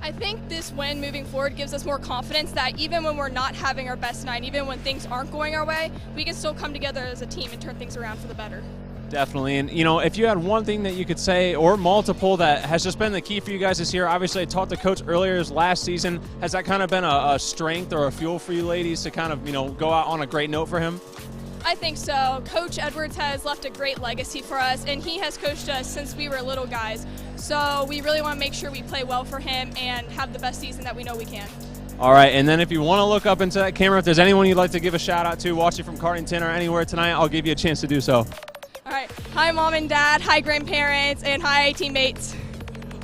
I think this win moving forward gives us more confidence that even when we're not having our best night, even when things aren't going our way, we can still come together as a team and turn things around for the better. Definitely. And, you know, if you had one thing that you could say, or multiple, that has just been the key for you guys this year, obviously I talked to Coach earlier last season. Has that kind of been a strength or a fuel for you ladies to kind of, you know, go out on a great note for him? I think so. Coach Edwards has left a great legacy for us, and he has coached us since we were little guys. So we really want to make sure we play well for him and have the best season that we know we can. All right, and then if you want to look up into that camera, if there's anyone you'd like to give a shout out to watching from Cardington or anywhere tonight, I'll give you a chance to do so. All right. Hi, Mom and Dad. Hi, grandparents. And hi, teammates.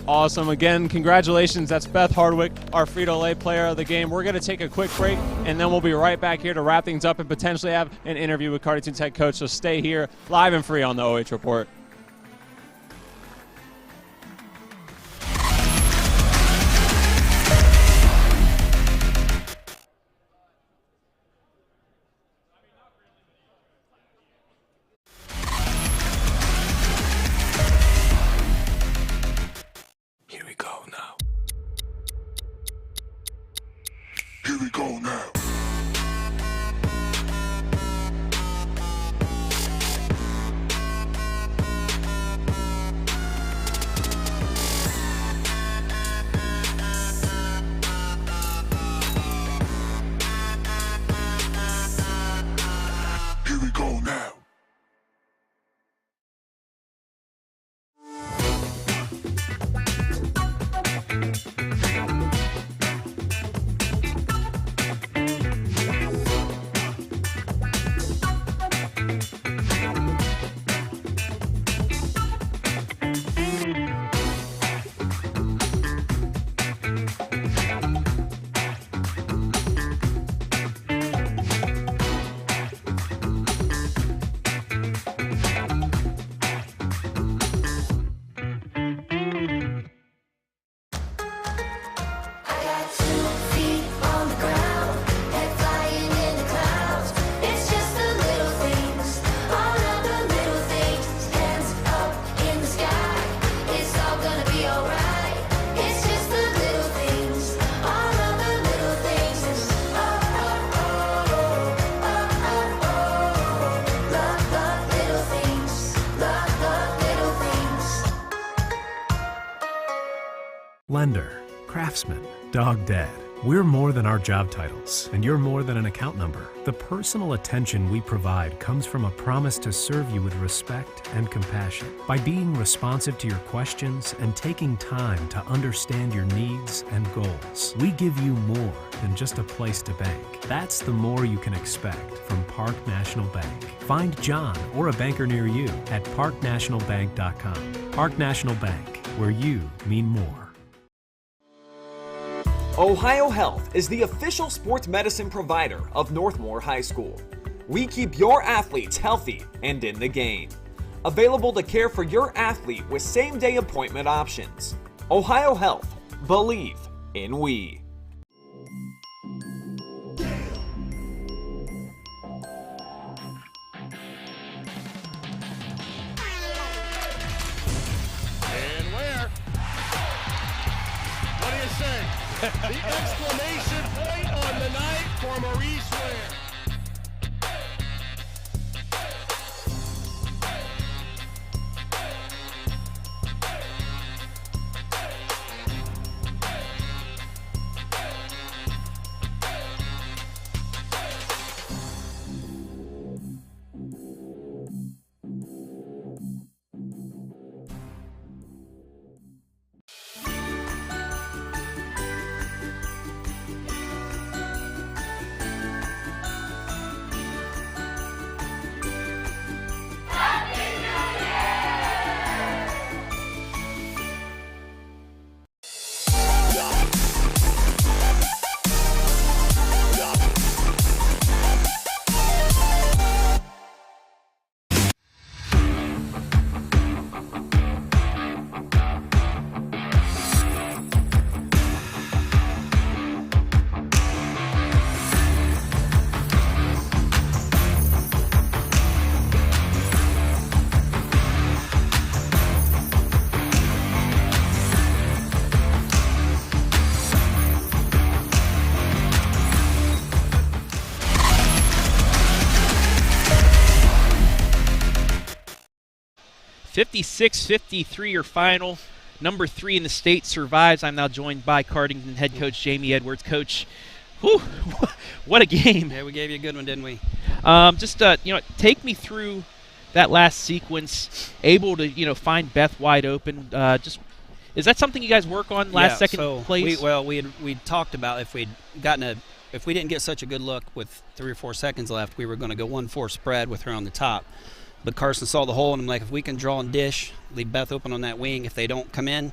Awesome. Again, congratulations. That's Beth Hardwick, our Frito Lay Player of the Game. We're going to take a quick break, and then we'll be right back here to wrap things up and potentially have an interview with Cardington's head coach. So stay here live and free on the OH Report. Here we go now. Here we go now. Here we go now. Lender, craftsman, dog dead. We're more than our job titles, and you're more than an account number. The personal attention we provide comes from a promise to serve you with respect and compassion. By being responsive to your questions and taking time to understand your needs and goals, we give you more than just a place to bank. That's the more you can expect from Park National Bank. Find John or a banker near you at parknationalbank.com. Park National Bank, where you mean more. Ohio Health is the official sports medicine provider of Northmor High School. We keep your athletes healthy and in the game. Available to care for your athlete with same-day appointment options. Ohio Health. Believe in we. And where? What do you say? The exclamation point on the night for Maurice Ware. 56-53 your final. Number 3 in the state survives. I'm now joined by Cardington head coach Jamie Edwards. Coach, whew, what a game. Yeah, we gave you a good one, didn't we? Take me through that last sequence, able to, find Beth wide open. Is that something you guys work on last second plays? We talked about if we didn't get such a good look with 3 or 4 seconds left, we were going to go 1-4 spread with her on the top. But Carson saw the hole, and I'm like, if we can draw and dish, leave Beth open on that wing. If they don't come in,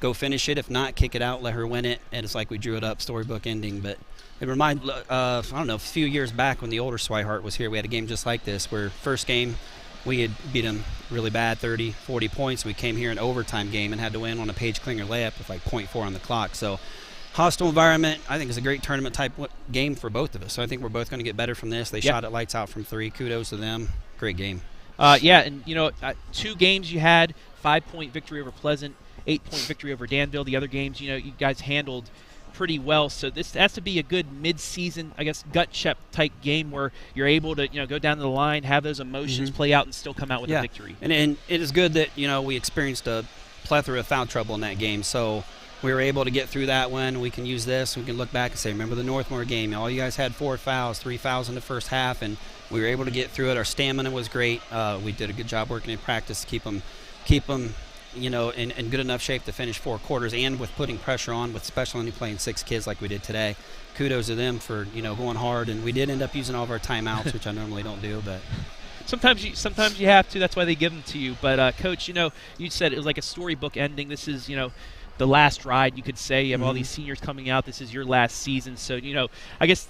go finish it. If not, kick it out, let her win it. And it's like we drew it up, storybook ending. But it reminded, a few years back when the older Swihart was here, we had a game just like this where first game we had beat them really bad, 30, 40 points. We came here in overtime game and had to win on a Paige Klinger layup with like 0.4 on the clock. So hostile environment, I think it's a great tournament type game for both of us. So I think we're both going to get better from this. They shot it lights out from 3. Kudos to them. Great game. 2 games you had, 5-point victory over Pleasant, 8-point victory over Danville. The other games, you guys handled pretty well. So this has to be a good mid-season, I guess, gut check type game where you're able to, go down to the line, have those emotions play out, and still come out with a victory. And it is good that, we experienced a plethora of foul trouble in that game. So we were able to get through that one. We can use this. We can look back and say, remember the Northmor game? All you guys had 4 fouls, 3 fouls in the first half, and we were able to get through it. Our stamina was great. We did a good job working in practice to keep them, in good enough shape to finish 4 quarters, and with putting pressure on, with especially only playing 6 kids like we did today. Kudos to them for going hard, and we did end up using all of our timeouts, which I normally don't do, but. Sometimes you have to. That's why they give them to you. But Coach, you said it was like a storybook ending. This is the last ride, you could say. You have all these seniors coming out. This is your last season, so I guess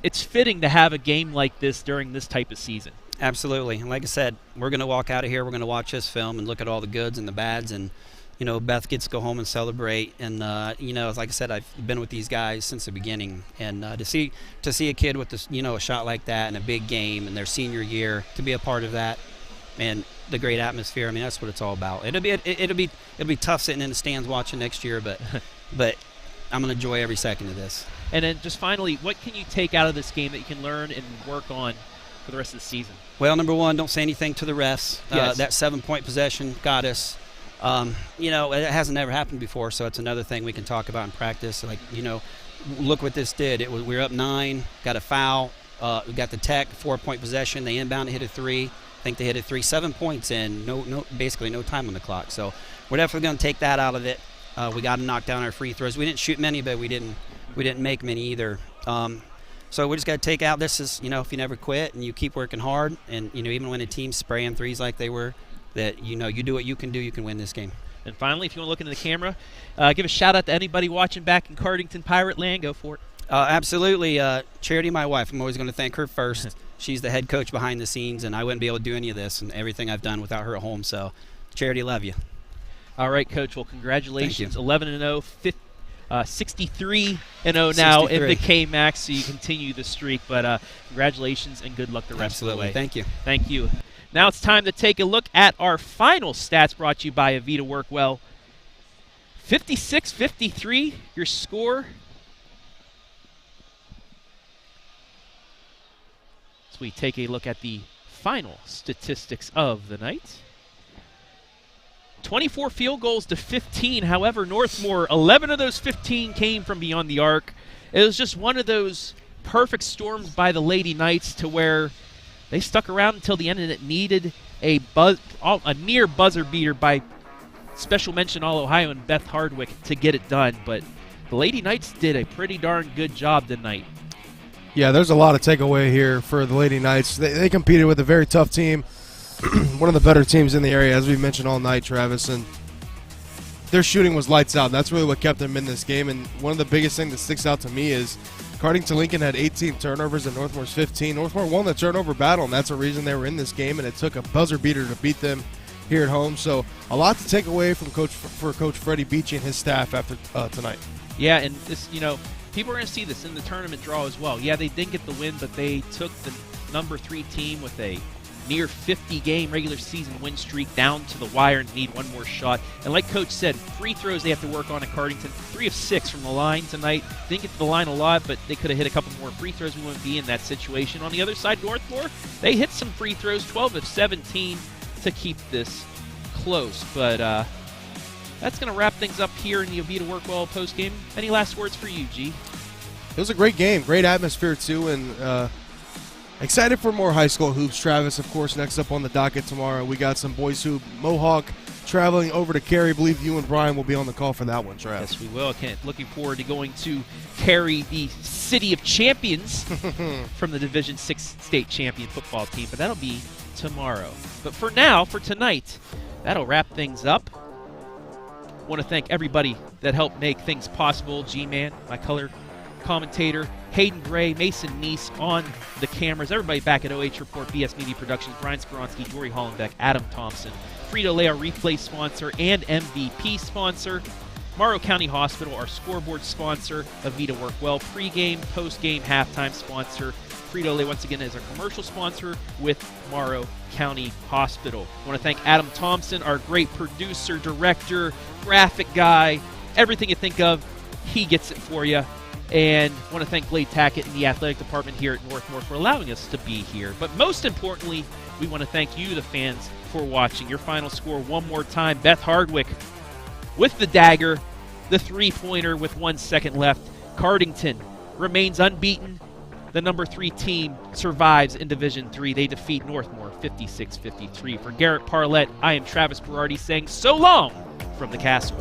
it's fitting to have a game like this during this type of season. Absolutely. And like I said, we're going to walk out of here. We're going to watch this film and look at all the goods and the bads. And, Beth gets to go home and celebrate. And, like I said, I've been with these guys since the beginning. And to see a kid with this, a shot like that in a big game in their senior year, to be a part of that, and the great atmosphere, that's what it's all about. It'll be tough sitting in the stands watching next year, but I'm going to enjoy every second of this. And then just finally, what can you take out of this game that you can learn and work on for the rest of the season? Well, number one, don't say anything to the refs. Yes. That 7-point possession got us. It hasn't never happened before, so it's another thing we can talk about in practice. Like, look what this did. We were up 9, got a foul. We got the tech, 4-point possession. They inbound, hit a 3. I think they hit a 3, 7 points in, basically no time on the clock. So we're definitely going to take that out of it. We got to knock down our free throws. We didn't shoot many, but we didn't make many either. So we just got to take out. This is, if you never quit and you keep working hard, and even when a team's spraying threes like they were, that you do what you can do, you can win this game. And finally, if you want to look into the camera, give a shout out to anybody watching back in Cardington Pirate Land. Go for it. Absolutely. Charity, my wife, I'm always going to thank her first. She's the head coach behind the scenes, and I wouldn't be able to do any of this and everything I've done without her at home. So, Charity, love you. All right, Coach. Well, congratulations. 11-0, 63-0 now in the KMAC, so you continue the streak. But congratulations and good luck the rest of the way. Thank you. Thank you. Now it's time to take a look at our final stats brought to you by Avita Workwell. 56-53, your score. So we take a look at the final statistics of the night. 24 field goals to 15. However, Northmor, 11 of those 15 came from beyond the arc. It was just one of those perfect storms by the Lady Knights to where they stuck around until the end, and it needed a near buzzer beater by special mention All-Ohio and Beth Hardwick to get it done. But the Lady Knights did a pretty darn good job tonight. Yeah, there's a lot of takeaway here for the Lady Knights. They competed with a very tough team, one of the better teams in the area, as we mentioned all night, Travis. And their shooting was lights out. That's really what kept them in this game. And one of the biggest things that sticks out to me is Cardington-Lincoln had 18 turnovers and Northmor's 15. Northmor won the turnover battle, and that's the reason they were in this game, and it took a buzzer beater to beat them here at home. So a lot to take away from Coach Freddie Beachy and his staff after tonight. Yeah, and this, people are going to see this in the tournament draw as well. Yeah, they didn't get the win, but they took the number 3 team with a near 50-game regular season win streak down to the wire and need one more shot. And like Coach said, free throws they have to work on at Cardington. 3 of 6 from the line tonight. Didn't get to the line a lot, but they could have hit a couple more free throws. We wouldn't be in that situation. On the other side, Northmor, they hit some free throws, 12 of 17 to keep this close. But that's going to wrap things up here in the Oviedo Workwell postgame. Any last words for you, G? It was a great game, great atmosphere too, and excited for more high school hoops. Travis, of course, next up on the docket tomorrow. We got some boys hoop. Mohawk traveling over to Cary. I believe you and Brian will be on the call for that one, Travis. Yes, we will. Looking forward to going to Cary, the city of champions from the Division 6 state champion football team, but that'll be tomorrow. But for now, for tonight, that'll wrap things up. Want to thank everybody that helped make things possible. G-Man, my color commentator, Hayden Gray, Mason Neese on the cameras, everybody back at OH Report, BS Media Productions, Brian Skoronsky, Jory Hollenbeck, Adam Thompson, Frito Lay, our replay sponsor and MVP sponsor, Morrow County Hospital, our scoreboard sponsor, Avita Workwell, pregame, postgame, halftime sponsor. Frito Lay, once again, is our commercial sponsor with Morrow County Hospital. I want to thank Adam Thompson, our great producer, director, graphic guy, everything you think of, he gets it for you. And I want to thank Blade Tackett and the athletic department here at Northmor for allowing us to be here. But most importantly, we want to thank you, the fans, for watching. Your final score one more time. Beth Hardwick with the dagger, the three-pointer with 1 second left. Cardington remains unbeaten. The number 3 team survives in Division 3. They defeat Northmor 56-53. For Garrett Parlett, I am Travis Berardi saying so long from the castle.